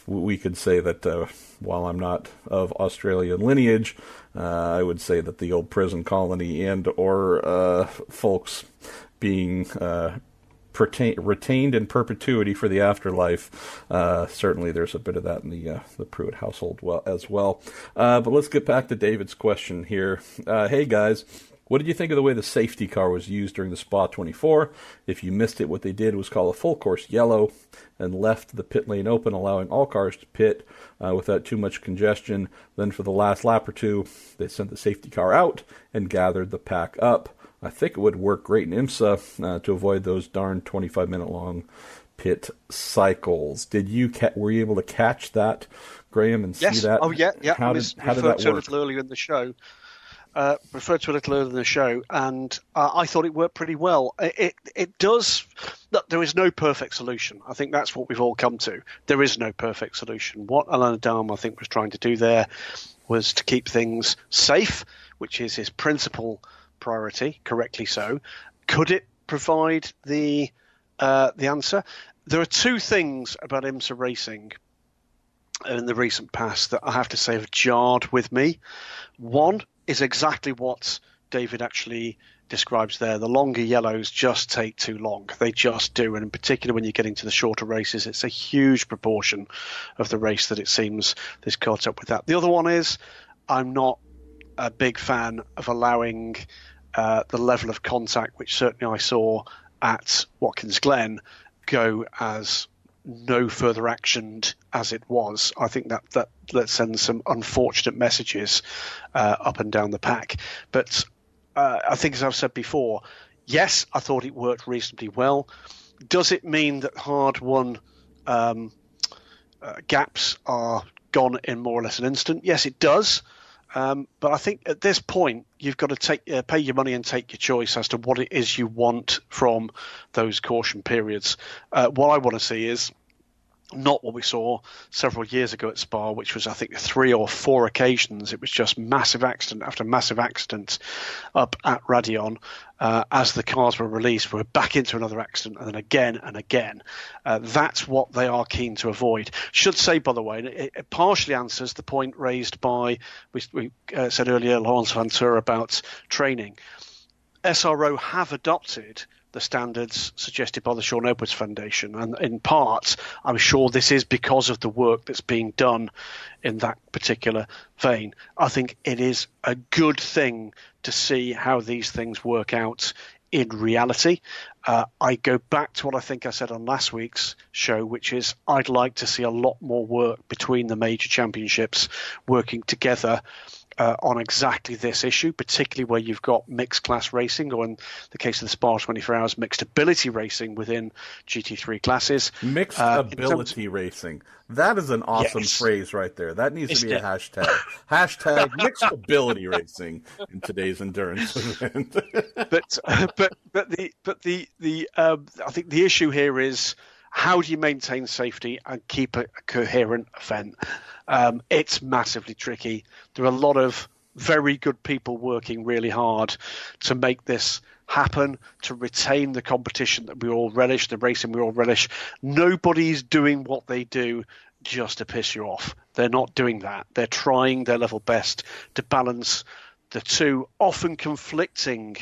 We could say that while I'm not of Australian lineage, I would say that the old prison colony and or folks being retained in perpetuity for the afterlife. Certainly there's a bit of that in the Pruett household as well. But let's get back to David's question here. Hey guys, what did you think of the way the safety car was used during the Spa 24? If you missed it, what they did was call a full course yellow and left the pit lane open, allowing all cars to pit without too much congestion. Then for the last lap or two, they sent the safety car out and gathered the pack up. I think it would work great in IMSA to avoid those darn 25-minute long pit cycles. Were you able to catch that, Graham, and see that? Oh, yeah. How did that work? A little earlier in the show. And I thought it worked pretty well. It does. Look, there is no perfect solution. I think that's what we've all come to. There is no perfect solution. What Alain Adam, I think, was trying to do there was to keep things safe, which is his principal priority, correctly so. Could it provide the answer? There are two things about IMSA racing in the recent past that I have to say have jarred with me. One is exactly what David actually describes there. The longer yellows just take too long. They just do. And in particular, when you're getting to the shorter races, it's a huge proportion of the race that it seems is caught up with that. The other one is I'm not a big fan of allowing the level of contact, which certainly I saw at Watkins Glen, go as no further actioned as it was. I think that sends some unfortunate messages up and down the pack. But I think, as I've said before, yes, I thought it worked reasonably well. Does it mean that hard-won gaps are gone in more or less an instant? Yes, it does. But I think at this point, you've got to pay your money and take your choice as to what it is you want from those caution periods. What I want to see is not what we saw several years ago at Spa, which was, I think, 3 or 4 occasions. It was just massive accident after massive accident up at Raidillon. As the cars were released, we were back into another accident, and then again and again. That's what they are keen to avoid. Should say, by the way, it partially answers the point raised by, we said earlier, Laurence Vanteur about training. SRO have adopted the standards suggested by the Sean Edwards Foundation. And in part, I'm sure this is because of the work that's being done in that particular vein. I think it is a good thing to see how these things work out in reality. I go back to what I think I said on last week's show, which is I'd like to see a lot more work between the major championships working together on exactly this issue, particularly where you've got mixed class racing, or in the case of the Spa 24 Hours, mixed ability racing within GT3 classes. Mixed ability racing. That is an awesome phrase right there. That needs to be a hashtag. Hashtag mixed ability racing in today's endurance event. But I think the issue here is, how do you maintain safety and keep a coherent event? It's massively tricky. There are a lot of very good people working really hard to make this happen, to retain the competition that we all relish, the racing we all relish. Nobody's doing what they do just to piss you off. They're not doing that. They're trying their level best to balance the two often conflicting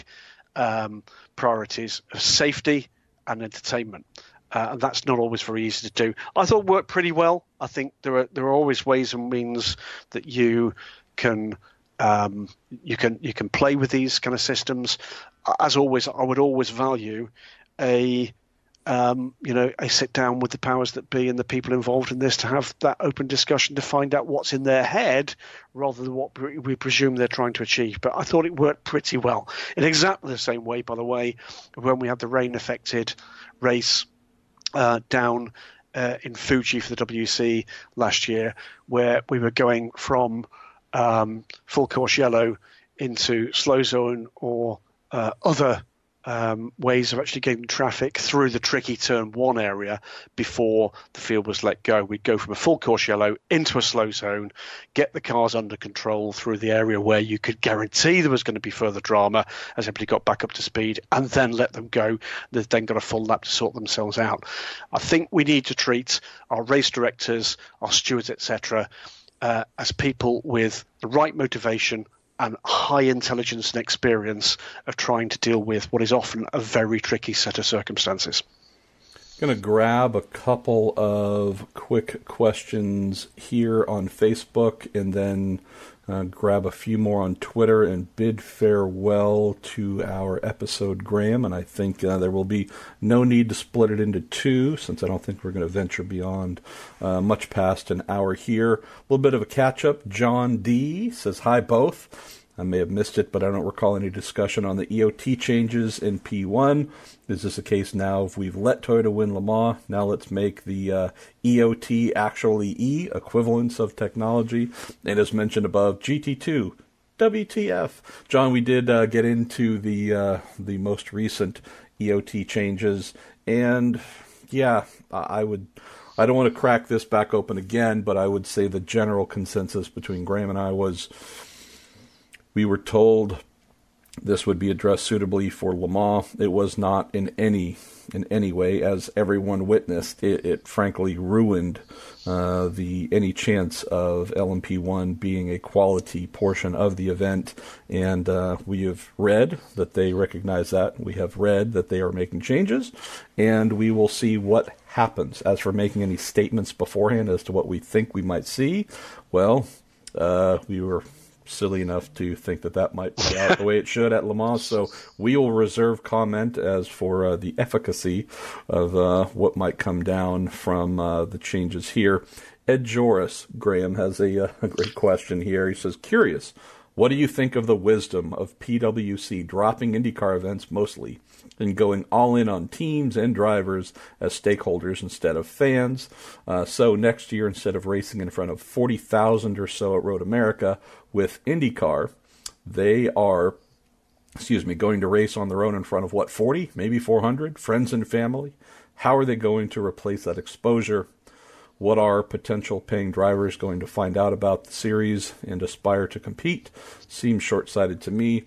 priorities of safety and entertainment. And that's not always very easy to do. I thought it worked pretty well. I think there are always ways and means that you can play with these kind of systems. As always, I would always value a sit down with the powers that be and the people involved in this to have that open discussion to find out what's in their head rather than what we presume they're trying to achieve. But I thought it worked pretty well. In exactly the same way, by the way, when we had the rain-affected race down in Fuji for the WC last year, where we were going from full course yellow into slow zone or other ways of actually getting traffic through the tricky turn 1 area before the field was let go. We'd go from a full course yellow into a slow zone, get the cars under control through the area where you could guarantee there was going to be further drama as everybody got back up to speed, and then let them go. They've then got a full lap to sort themselves out. I think we need to treat our race directors, our stewards, etc., as people with the right motivation and high intelligence and experience of trying to deal with what is often a very tricky set of circumstances. Going to grab a couple of quick questions here on Facebook and then grab a few more on Twitter and bid farewell to our episode, Graham. And I think there will be no need to split it into two, since I don't think we're going to venture beyond much past an hour here. A little bit of a catch-up. John D. says, hi, both. I may have missed it, but I don't recall any discussion on the EOT changes in P1. Is this a case now if we've let Toyota win Le Mans, now let's make the EOT actually E, equivalence of technology? And as mentioned above, GT2, WTF. John, we did get into the most recent EOT changes, and yeah, I don't want to crack this back open again, but I would say the general consensus between Graham and I was, we were told this would be addressed suitably for Le Mans. It was not in any way, as everyone witnessed. It frankly ruined any chance of LMP1 being a quality portion of the event. And we have read that they recognize that. We have read that they are making changes, and we will see what happens. As for making any statements beforehand as to what we think we might see, well, we were silly enough to think that might play out the way it should at Le Mans, so we will reserve comment as for the efficacy of what might come down from the changes here. Ed Joris, Graham, has a great question here. He says, curious, what do you think of the wisdom of PwC dropping IndyCar events mostly and going all in on teams and drivers as stakeholders instead of fans? So next year, instead of racing in front of 40,000 or so at Road America with IndyCar, they are, going to race on their own in front of, 40, maybe 400, friends and family? How are they going to replace that exposure? What are potential paying drivers going to find out about the series and aspire to compete? Seems short-sighted to me.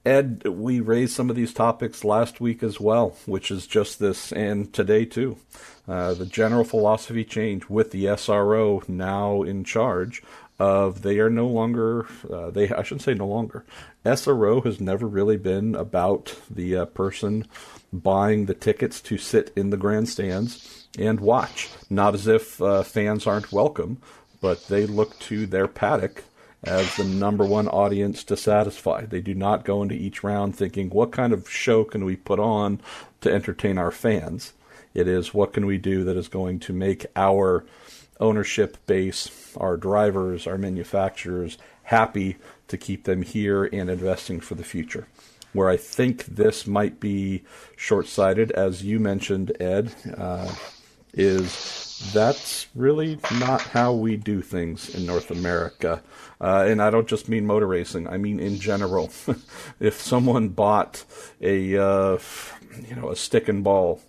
Ed, we raised some of these topics last week as well, which is just this, and today too. The general philosophy change with the SRO now in charge of, they are no longer, I shouldn't say no longer. SRO has never really been about the person buying the tickets to sit in the grandstands and watch. Not as if fans aren't welcome, but they look to their paddock as the number one audience to satisfy. They do not go into each round thinking, what kind of show can we put on to entertain our fans? It is, what can we do that is going to make our ownership base, our drivers, our manufacturers happy to keep them here and investing for the future? Where I think this might be short-sighted, as you mentioned, Ed, is that's really not how we do things in North America. And I don't just mean motor racing. I mean in general. If someone bought a stick and ball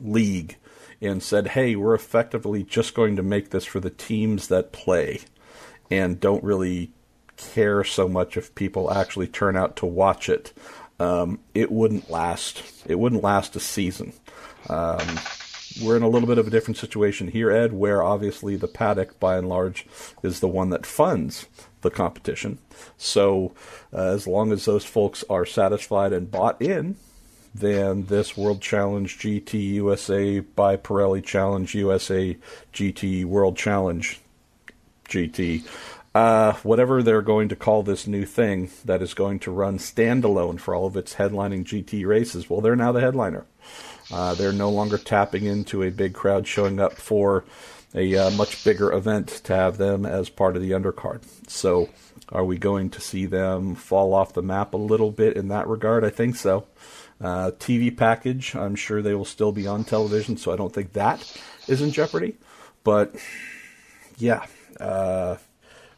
league and said, hey, we're effectively just going to make this for the teams that play and don't really care so much if people actually turn out to watch it, it wouldn't last. It wouldn't last a season. We're in a little bit of a different situation here, Ed, where obviously the paddock, by and large, is the one that funds the competition. So as long as those folks are satisfied and bought in, then this World Challenge GT USA by Pirelli Challenge USA GT World Challenge GT, whatever they're going to call this new thing that is going to run standalone for all of its headlining GT races, well, they're now the headliner. They're no longer tapping into a big crowd showing up for a much bigger event to have them as part of the undercard. So are we going to see them fall off the map a little bit in that regard? I think so. TV package, I'm sure they will still be on television, so I don't think that is in jeopardy. But, yeah,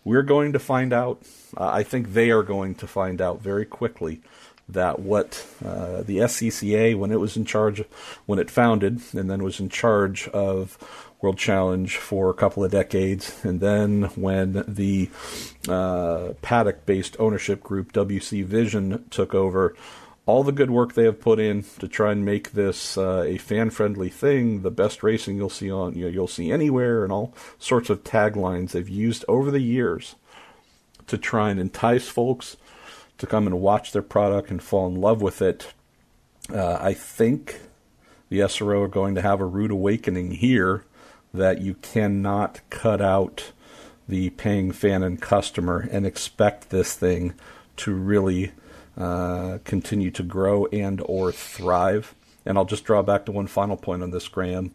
we're going to find out. I think they are going to find out very quickly that what the SCCA, when it was in charge, when it founded, and then was in charge of World Challenge for a couple of decades, and then when the paddock-based ownership group WC Vision took over, all the good work they have put in to try and make this a fan-friendly thing, the best racing you'll see you'll see anywhere, and all sorts of taglines they've used over the years to try and entice folks to come and watch their product and fall in love with it. I think the SRO are going to have a rude awakening here that you cannot cut out the paying fan and customer and expect this thing to really continue to grow and or thrive. And I'll just draw back to one final point on this, Graham.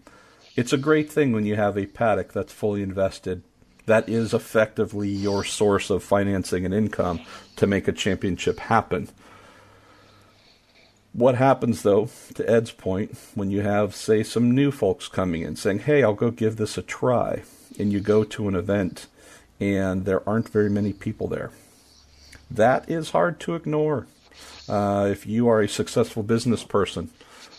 It's a great thing when you have a paddock that's fully invested. That is effectively your source of financing and income to make a championship happen. What happens, though, to Ed's point, when you have, say, some new folks coming in saying, hey, I'll go give this a try, and you go to an event and there aren't very many people there? That is hard to ignore. If you are a successful business person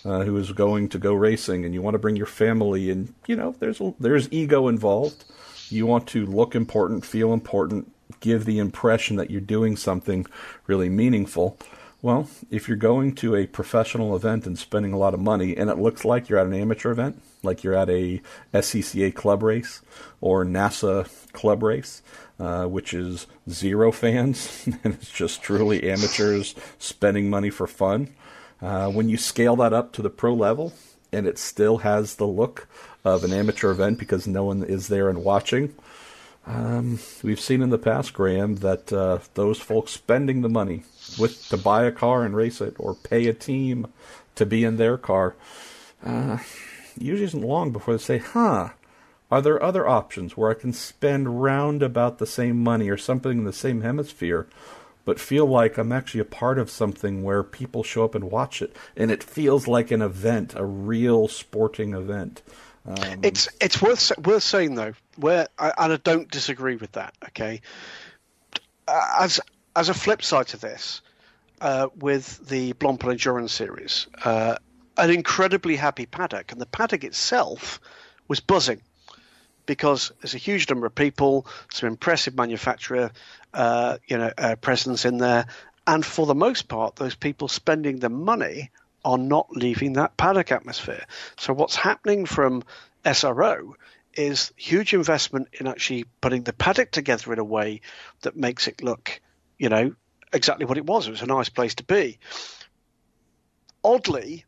who is going to go racing and you want to bring your family, and, you know, there's ego involved. You want to look important, feel important, give the impression that you're doing something really meaningful. Well, if you're going to a professional event and spending a lot of money, and it looks like you're at an amateur event, like you're at a SCCA club race or NASA club race, which is zero fans, and it's just truly amateurs spending money for fun. When you scale that up to the pro level, and it still has the look of an amateur event because no one is there and watching, we've seen in the past, Graham, that those folks spending the money to buy a car and race it, or pay a team to be in their car, usually isn't long before they say, are there other options where I can spend round about the same money or something in the same hemisphere, but feel like I'm actually a part of something where people show up and watch it, and it feels like an event, a real sporting event. It's worth saying, though, and I don't disagree with that, okay? As a flip side to this, with the Blancpain Endurance Series, an incredibly happy paddock, and the paddock itself was buzzing because there's a huge number of people, some impressive manufacturer presence in there, and for the most part, those people spending the money are not leaving that paddock atmosphere. So what's happening from SRO is huge investment in actually putting the paddock together in a way that makes it look, exactly what it was. It was a nice place to be. Oddly,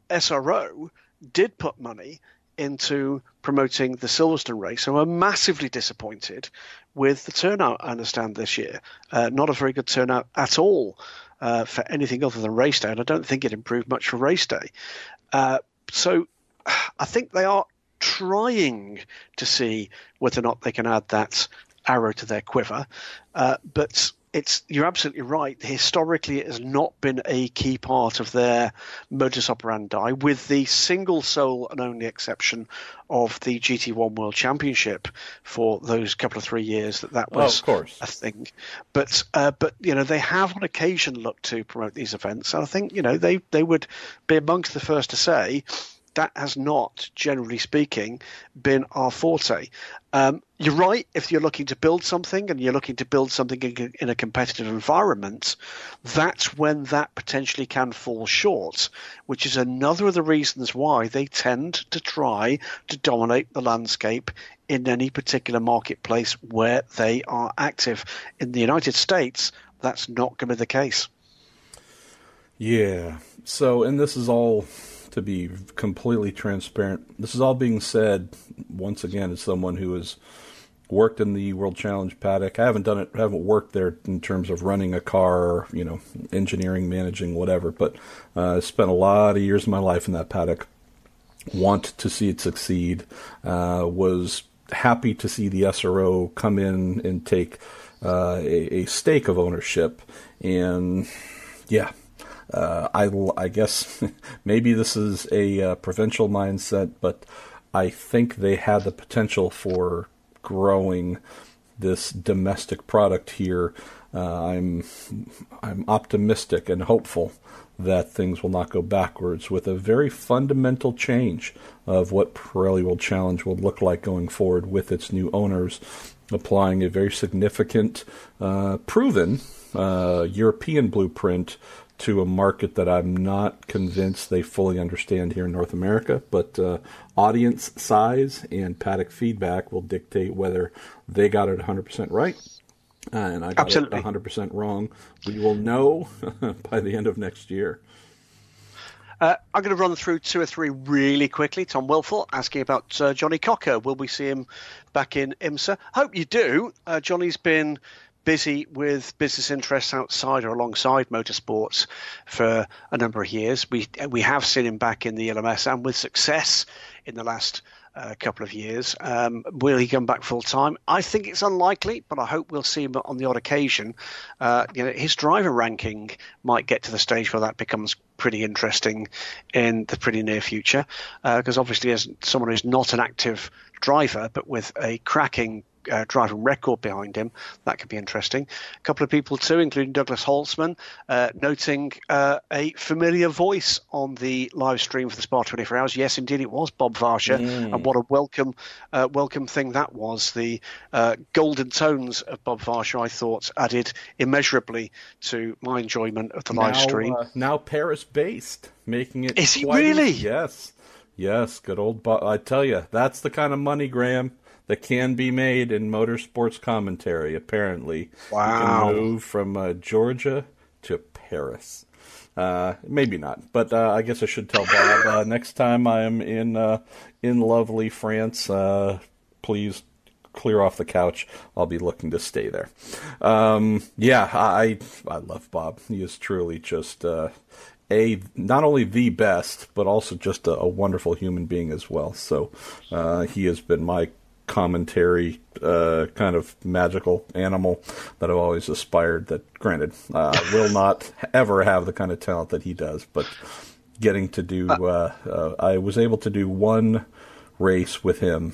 SRO did put money into promoting the Silverstone race, and were massively disappointed with the turnout, I understand, this year. Not a very good turnout at all for anything other than race day, and I don't think it improved much for race day. So I think they are trying to see whether or not they can add that arrow to their quiver. But you're absolutely right. Historically, it has not been a key part of their modus operandi, with the single sole and only exception of the GT1 World Championship for those couple of 3 years that was of course a thing. But they have on occasion looked to promote these events, and I think they would be amongst the first to say that has not, generally speaking, been our forte. You're right. If you're looking to build something and you're looking to build something in a competitive environment, that's when that potentially can fall short, which is another of the reasons why they tend to try to dominate the landscape in any particular marketplace where they are active. In the United States, that's not going to be the case. Yeah. So, and this is all, to be completely transparent, this is all being said, once again, as someone who has worked in the World Challenge paddock. I haven't worked there in terms of running a car, engineering, managing, whatever, but I spent a lot of years of my life in that paddock. Want to see it succeed. Was happy to see the SRO come in and take a stake of ownership. And yeah, I guess maybe this is a provincial mindset, but I think they had the potential for growing this domestic product here. I'm optimistic and hopeful that things will not go backwards, with a very fundamental change of what Pirelli World Challenge will look like going forward, with its new owners applying a very significant, proven European blueprint to a market that I'm not convinced they fully understand here in North America. But audience size and paddock feedback will dictate whether they got it 100% right and I got Absolutely. it 100% wrong. We will know by the end of next year. I'm going to run through 2 or 3 really quickly. Tom Wilfell asking about Johnny Cocker. Will we see him back in IMSA? Hope you do. Johnny's been busy with business interests outside or alongside motorsports for a number of years. We have seen him back in the LMS and with success in the last couple of years. Will he come back full time? I think it's unlikely, but I hope we'll see him on the odd occasion. His driver ranking might get to the stage where that becomes pretty interesting in the pretty near future, because obviously as someone who's not an active driver but with a cracking driving record behind him, that could be interesting. A couple of people too, including Douglas Holtzman, noting a familiar voice on the live stream for the Spa 24 Hours. Yes, indeed, it was Bob Varsha, and what a welcome thing that was. The golden tones of Bob Varsha, I thought, added immeasurably to my enjoyment of the live stream. Now Paris-based, making it. Is he really? Yes, good old Bob. I tell you, that's the kind of money, Graham, that can be made in motorsports commentary, apparently. Wow. You can move from Georgia to Paris. Maybe not, but I guess I should tell Bob next time I am in lovely France, please clear off the couch. I'll be looking to stay there. I love Bob. He is truly just not only the best, but also just a wonderful human being as well. So he has been my commentary kind of magical animal that I've always aspired. That, granted, will not ever have the kind of talent that he does, but getting to do I was able to do one race with him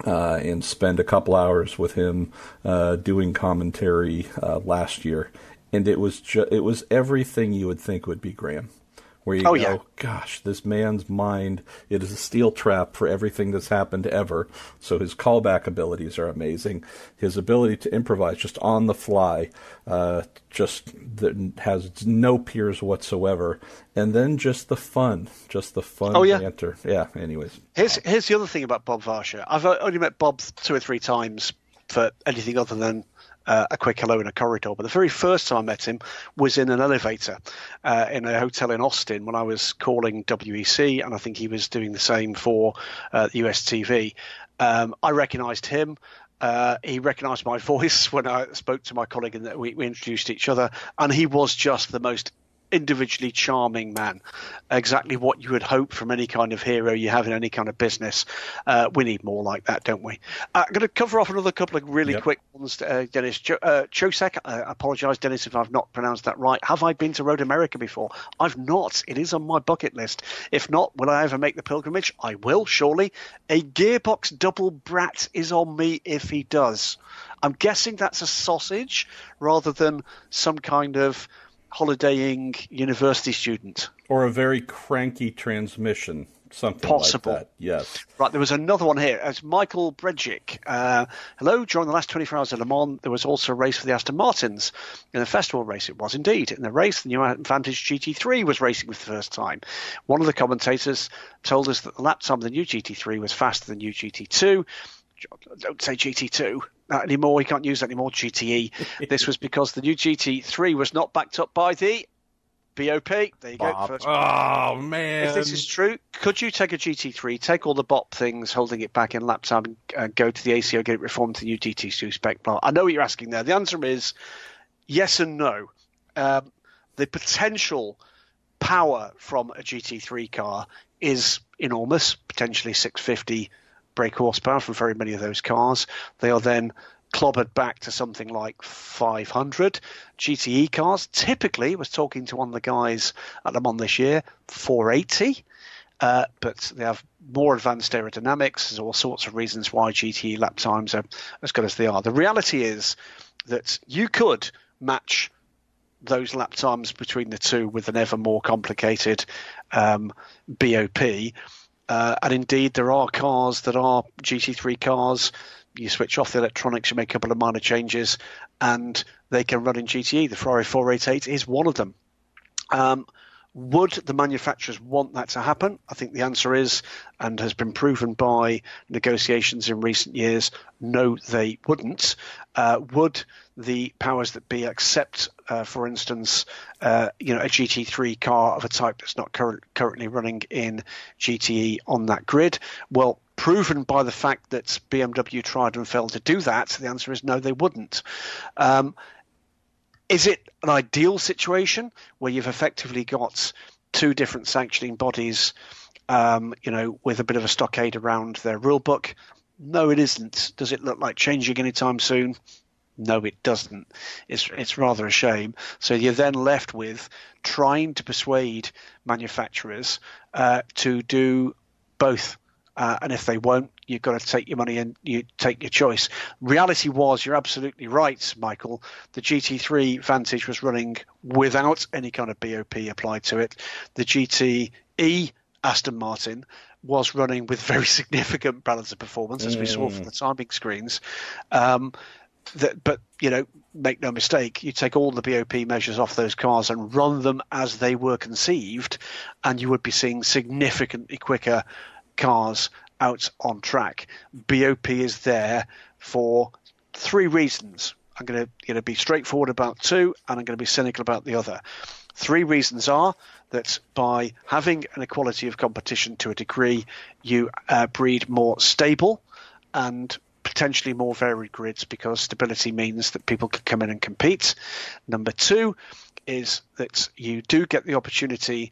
and spend a couple hours with him doing commentary last year, and it was everything you would think would be, Graham. Where you go, gosh, this man's mind, it is a steel trap for everything that's happened ever. So his callback abilities are amazing. His ability to improvise just on the fly, has no peers whatsoever. And then just the fun banter. Yeah, anyways. Here's the other thing about Bob Varsha. I've only met Bob 2 or 3 times for anything other than a quick hello in a corridor. But the very first time I met him was in an elevator in a hotel in Austin when I was calling WEC, and I think he was doing the same for the US TV. I recognised him. He recognised my voice when I spoke to my colleague, and we introduced each other. And he was just the most individually charming man. Exactly what you would hope from any kind of hero you have in any kind of business. We need more like that, don't we? I'm going to cover off another couple of really quick ones. Dennis Chosek, I apologise, Dennis, if I've not pronounced that right. Have I been to Road America before? I've not. It is on my bucket list. If not, will I ever make the pilgrimage? I will, surely. A gearbox double brat is on me if he does. I'm guessing that's a sausage rather than some kind of holidaying university student. Or a very cranky transmission, something possible. Like that. Yes. Right, there was another one here. It's Michael Bredjic. Hello, during the last 24 hours at Le Mans, there was also a race for the Aston Martins. In the festival race, it was indeed. In the race, the new Vantage GT3 was racing for the first time. One of the commentators told us that the lap time of the new GT3 was faster than new GT2. Don't say GT2 anymore. We can't use that anymore. GTE. This was because the new GT3 was not backed up by the BOP. There you go. First oh, man. If this is true, could you take a GT3, take all the BOP things, holding it back in lap time, and go to the ACO, get it reformed to the new GT2 spec? Blah. I know what you're asking there. The answer is yes and no. The potential power from a GT3 car is enormous, potentially 650 brake horsepower from very many of those cars. They are then clobbered back to something like 500. GTE cars, typically, was talking to one of the guys at Le Mans this year, 480. But they have more advanced aerodynamics. There's all sorts of reasons why GTE lap times are as good as they are. The reality is that you could match those lap times between the two with an ever more complicated BOP. And indeed, there are cars that are GT3 cars. You switch off the electronics, you make a couple of minor changes, and they can run in GTE. The Ferrari 488 is one of them. Would the manufacturers want that to happen? I think the answer is, and has been proven by negotiations in recent years, no, they wouldn't. Would the powers that be accept, for instance, a GT3 car of a type that's not currently running in GTE on that grid? Well, proven by the fact that BMW tried and failed to do that, the answer is no, they wouldn't. Is it an ideal situation where you've effectively got two different sanctioning bodies, with a bit of a stockade around their rule book? No, it isn't. Does it look like changing anytime soon? No, it doesn't. It's rather a shame. So you're then left with trying to persuade manufacturers to do both. And if they won't, you've got to take your money and you take your choice. Reality was, you're absolutely right, Michael. The GT3 Vantage was running without any kind of BOP applied to it. The GTE Aston Martin was running with very significant balance of performance, as we saw from the timing screens. But make no mistake, you take all the BOP measures off those cars and run them as they were conceived, and you would be seeing significantly quicker cars out on track. BOP is there for three reasons. I'm going to be straightforward about two, and I'm going to be cynical about the other. Three reasons are that by having an equality of competition to a degree, you breed more stable and potentially more varied grids, because stability means that people can come in and compete. Number two is that you do get the opportunity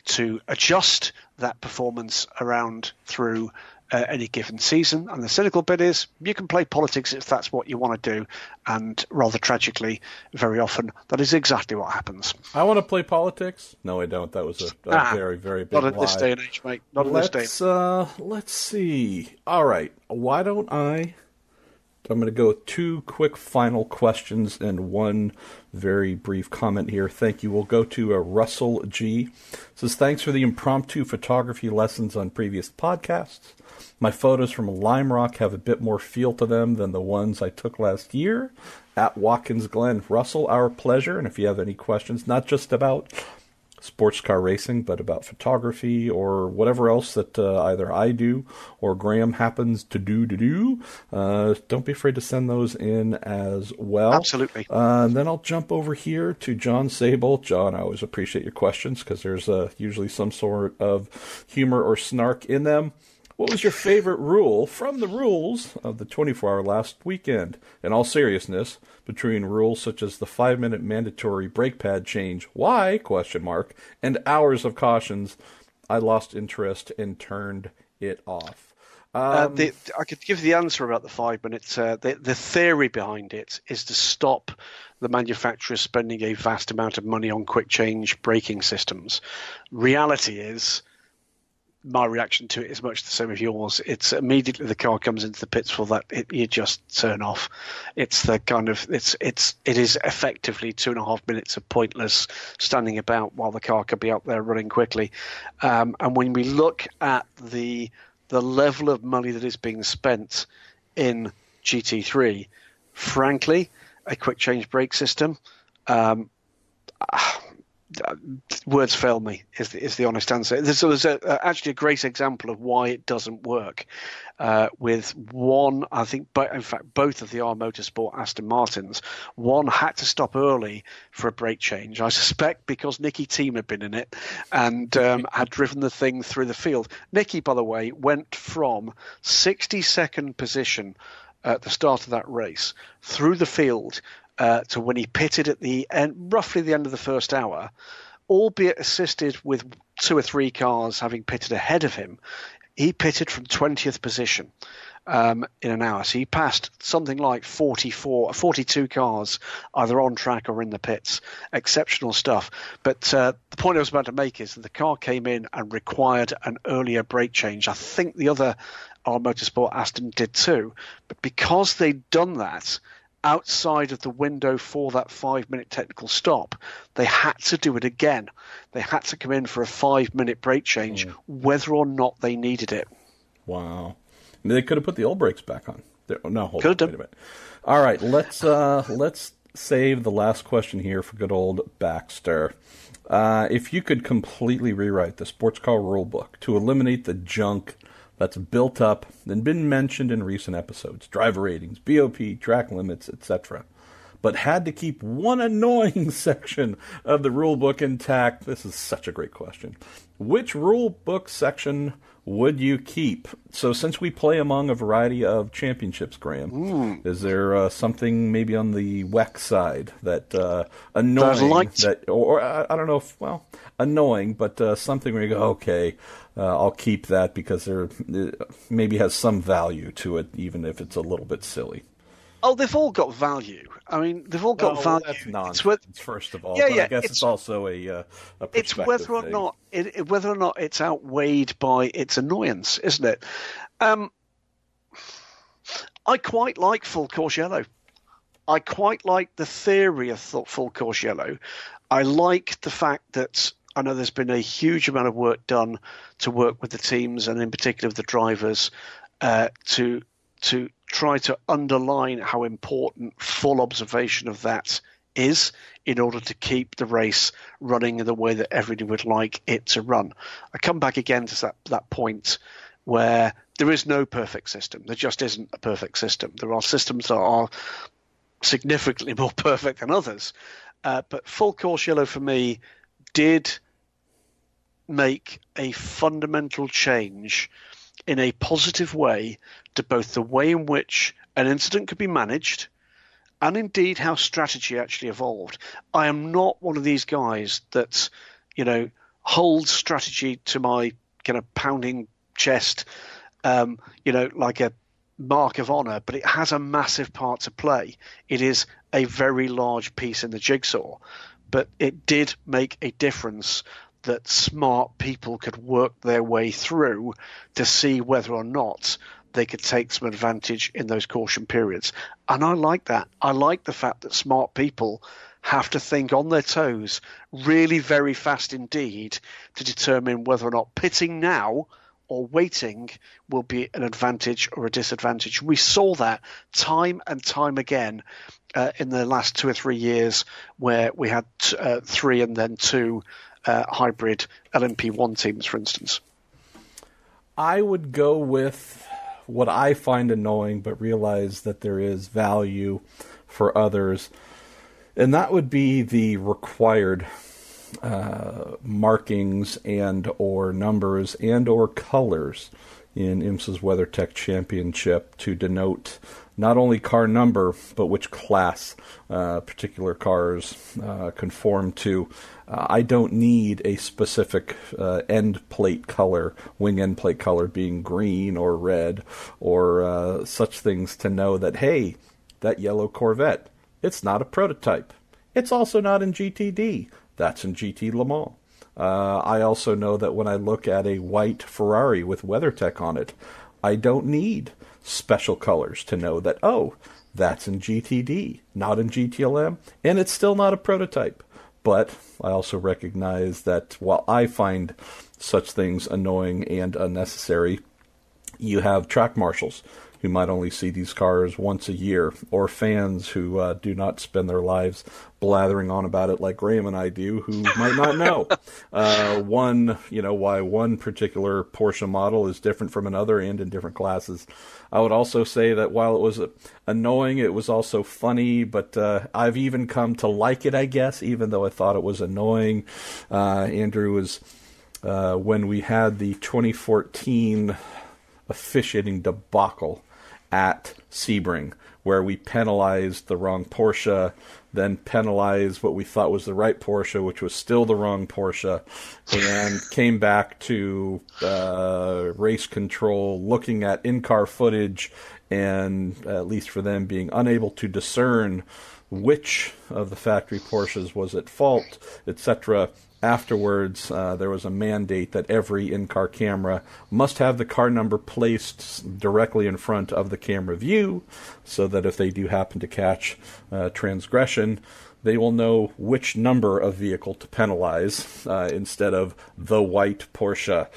to adjust that performance around through any given season. And the cynical bit is you can play politics if that's what you want to do. And rather tragically, very often, that is exactly what happens. I want to play politics? No, I don't. That was a very, very big lie. Not in this day and age, mate. Not in this day. Let's see. All right. Why don't I'm going to go with two quick final questions and one very brief comment here. Thank you. We'll go to Russell G. It says, thanks for the impromptu photography lessons on previous podcasts. My photos from Lime Rock have a bit more feel to them than the ones I took last year at Watkins Glen. Russell, our pleasure. And if you have any questions, not just about sports car racing, but about photography or whatever else that either I do or Graham happens to do, don't be afraid to send those in as well. Absolutely. Then I'll jump over here to John Sable. John, I always appreciate your questions because there's usually some sort of humor or snark in them. What was your favorite rule from the rules of the 24-hour last weekend? In all seriousness, between rules such as the 5-minute mandatory brake pad change, why, ? And hours of cautions, I lost interest and turned it off. I could give the answer about the 5 minutes. The theory behind it is to stop the manufacturers spending a vast amount of money on quick change braking systems. Reality is, my reaction to it is much the same as yours. It's immediately the car comes into the pits for that, you just turn off. It's the kind of it is effectively 2.5 minutes of pointless standing about while the car could be out there running quickly. And when we look at the level of money that is being spent in GT3, frankly, a quick change brake system. Words fail me is the honest answer. There's actually a great example of why it doesn't work with one, I think, but in fact both of the R Motorsport Aston Martins. One had to stop early for a brake change, I suspect because Nicky Thiem had been in it and had driven the thing through the field. Nicky, by the way, went from 62nd position at the start of that race through the field to when he pitted at the end, roughly the end of the first hour, albeit assisted with 2 or 3 cars having pitted ahead of him. He pitted from 20th position in an hour. So he passed something like 42 cars either on track or in the pits. Exceptional stuff. But the point I was about to make is that the car came in and required an earlier brake change. I think the other R Motorsport Aston did too. But because they'd done that outside of the window for that 5-minute technical stop, they had to do it again. They had to come in for a 5-minute brake change, whether or not they needed it. Wow. They could have put the old brakes back on. No, hold on. Wait a minute. All right, let's save the last question here for good old Baxter. If you could completely rewrite the sports car rulebook to eliminate the junk that's built up and been mentioned in recent episodes, driver ratings, BOP, track limits, etc., but had to keep one annoying section of the rulebook intact, this is such a great question. Which rulebook section would you keep? So since we play among a variety of championships, Graham, is there something maybe on the WEC side that annoying, or I don't know if, well, annoying, but something where you go, okay, I'll keep that because it maybe has some value to it, even if it's a little bit silly. Oh, they've all got value. I mean, they've all got value. That's nonsense, first of all. Yeah, but I guess it's also a perspective it's whether or thing. Not whether or not it's outweighed by its annoyance, isn't it? I quite like full course yellow. I quite like the theory of full course yellow. I like the fact that I know there's been a huge amount of work done to work with the teams and in particular the drivers to try to underline how important full observation of that is in order to keep the race running in the way that everybody would like it to run. I come back again to that point where there is no perfect system. There just isn't a perfect system. There are systems that are significantly more perfect than others. But full course yellow for me did make a fundamental change in a positive way to both the way in which an incident could be managed and indeed how strategy actually evolved. I am not one of these guys that, holds strategy to my kind of pounding chest, like a mark of honor, but it has a massive part to play. It is a very large piece in the jigsaw, but it did make a difference that smart people could work their way through to see whether or not they could take some advantage in those caution periods. And I like that. I like the fact that smart people have to think on their toes really very fast indeed to determine whether or not pitting now or waiting will be an advantage or a disadvantage. We saw that time and time again in the last 2 or 3 years where we had 3 and then 2 hybrid LMP1 teams, for instance. I would go with what I find annoying but realize that there is value for others, and that would be the required markings and or numbers and or colors in IMSA's WeatherTech Championship to denote not only car number, but which class particular cars conform to. I don't need a specific end plate color, wing end plate color being green or red or such things to know that, hey, that yellow Corvette, it's not a prototype. It's also not in GTD. That's in GT Le Mans. I also know that when I look at a white Ferrari with WeatherTech on it, I don't need special colors to know that, oh, that's in GTD, not in GTLM, and it's still not a prototype. But I also recognize that while I find such things annoying and unnecessary, you have track marshals who might only see these cars once a year, or fans who do not spend their lives blathering on about it like Graham and I do, who might not know why one particular Porsche model is different from another and in different classes. I would also say that while it was annoying, it was also funny, but I've even come to like it, I guess, even though I thought it was annoying. Andrew, was when we had the 2014 officiating debacle at Sebring, where we penalized the wrong Porsche, then penalized what we thought was the right Porsche, which was still the wrong Porsche, and came back to race control, looking at in-car footage, and at least for them being unable to discern which of the factory Porsches was at fault, etc. Afterwards, there was a mandate that every in-car camera must have the car number placed directly in front of the camera view, so that if they do happen to catch transgression, they will know which number of vehicle to penalize instead of the white Porsche.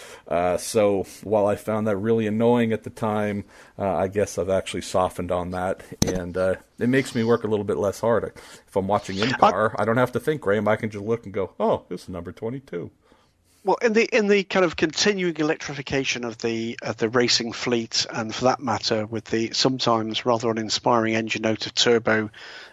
So while I found that really annoying at the time, I guess I've actually softened on that, and it makes me work a little bit less hard. If I'm watching in-car, I don't have to think, Graham. I can just look and go, oh, this is number 22. Well, in the kind of continuing electrification of the racing fleet, and for that matter, with the sometimes rather uninspiring engine note of turbo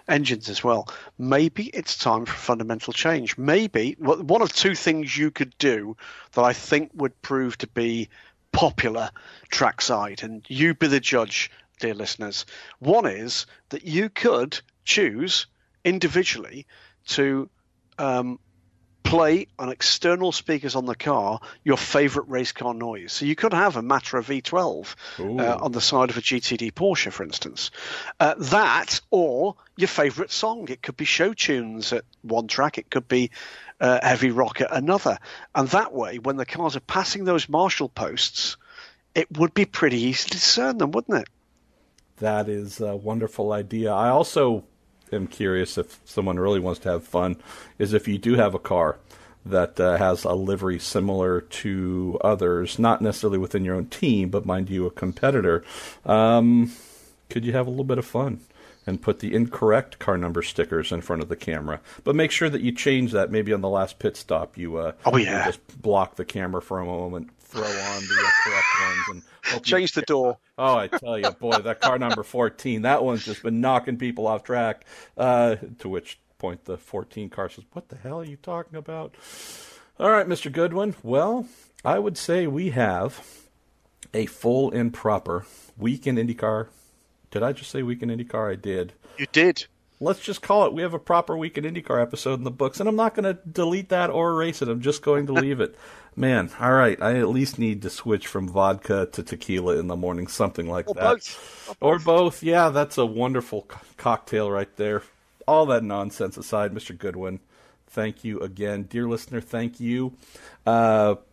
engines as well, maybe it's time for fundamental change. Maybe one of two things you could do that I think would prove to be popular trackside, and you be the judge, dear listeners. One is that you could choose individually to play on external speakers on the car your favorite race car noise. So you could have a Matra V12 on the side of a GTD Porsche, for instance. That, or your favorite song. It could be show tunes at one track. It could be heavy rock at another. And that way, when the cars are passing those Marshall posts, it would be pretty easy to discern them, wouldn't it? That is a wonderful idea. I also am curious, if someone really wants to have fun, is if you do have a car that has a livery similar to others, not necessarily within your own team, but mind you, a competitor, could you have a little bit of fun and put the incorrect car number stickers in front of the camera? But make sure that you change that. Maybe on the last pit stop, you you just block the camera for a moment, throw on the correct ones, and change the door. Oh, I tell you, boy, that car number 14, that one's just been knocking people off track. To which point the 14 car says, what the hell are you talking about? All right, Mr. Goodwin. Well, I would say we have a full and proper week in IndyCar. Did I just say week in IndyCar? I did. You did. Let's just call it. We have a proper Week in IndyCar episode in the books, and I'm not going to delete that or erase it. I'm just going to leave it. Man, all right. I at least need to switch from vodka to tequila in the morning, something like that. Both. Or both. Yeah, that's a wonderful cocktail right there. All that nonsense aside, Mr. Goodwin, thank you again. Dear listener, thank you.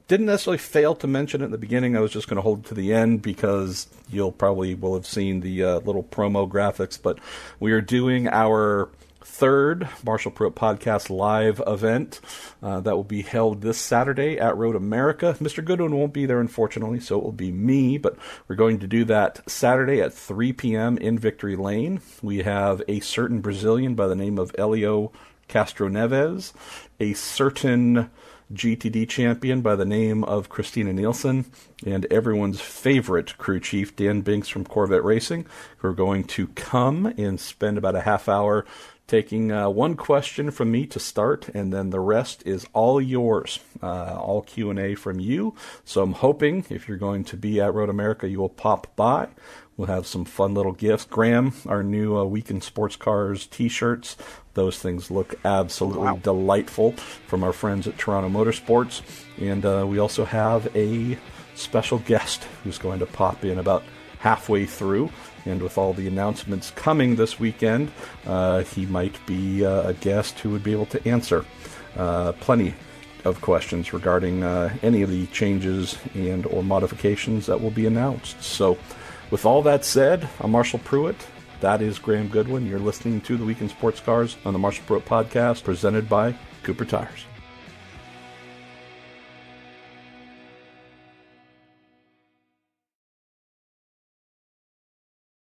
Didn't necessarily fail to mention it in the beginning. I was just going to hold it to the end because you'll probably will have seen the little promo graphics. But we are doing our third Marshall Pruett Podcast live event that will be held this Saturday at Road America. Mr. Goodwin won't be there, unfortunately, so it will be me. But we're going to do that Saturday at 3 p.m. in Victory Lane. We have a certain Brazilian by the name of Elio Castro Neves, a certain GTD champion by the name of Christina Nielsen, and everyone's favorite crew chief, Dan Binks from Corvette Racing, who are going to come and spend about a half hour taking one question from me to start, and then the rest is all yours, all Q&A from you. So I'm hoping if you're going to be at Road America, you will pop by. We'll have some fun little gifts. Graham, our new Week in Sports Cars t-shirts. Those things look absolutely delightful from our friends at Toronto Motorsports. And we also have a special guest who's going to pop in about halfway through. And with all the announcements coming this weekend, he might be a guest who would be able to answer plenty of questions regarding any of the changes and or modifications that will be announced. So with all that said, I'm Marshall Pruett. That is Graham Goodwin. You're listening to The Week in Sports Cars on the Marshall Pruett Podcast, presented by Cooper Tires.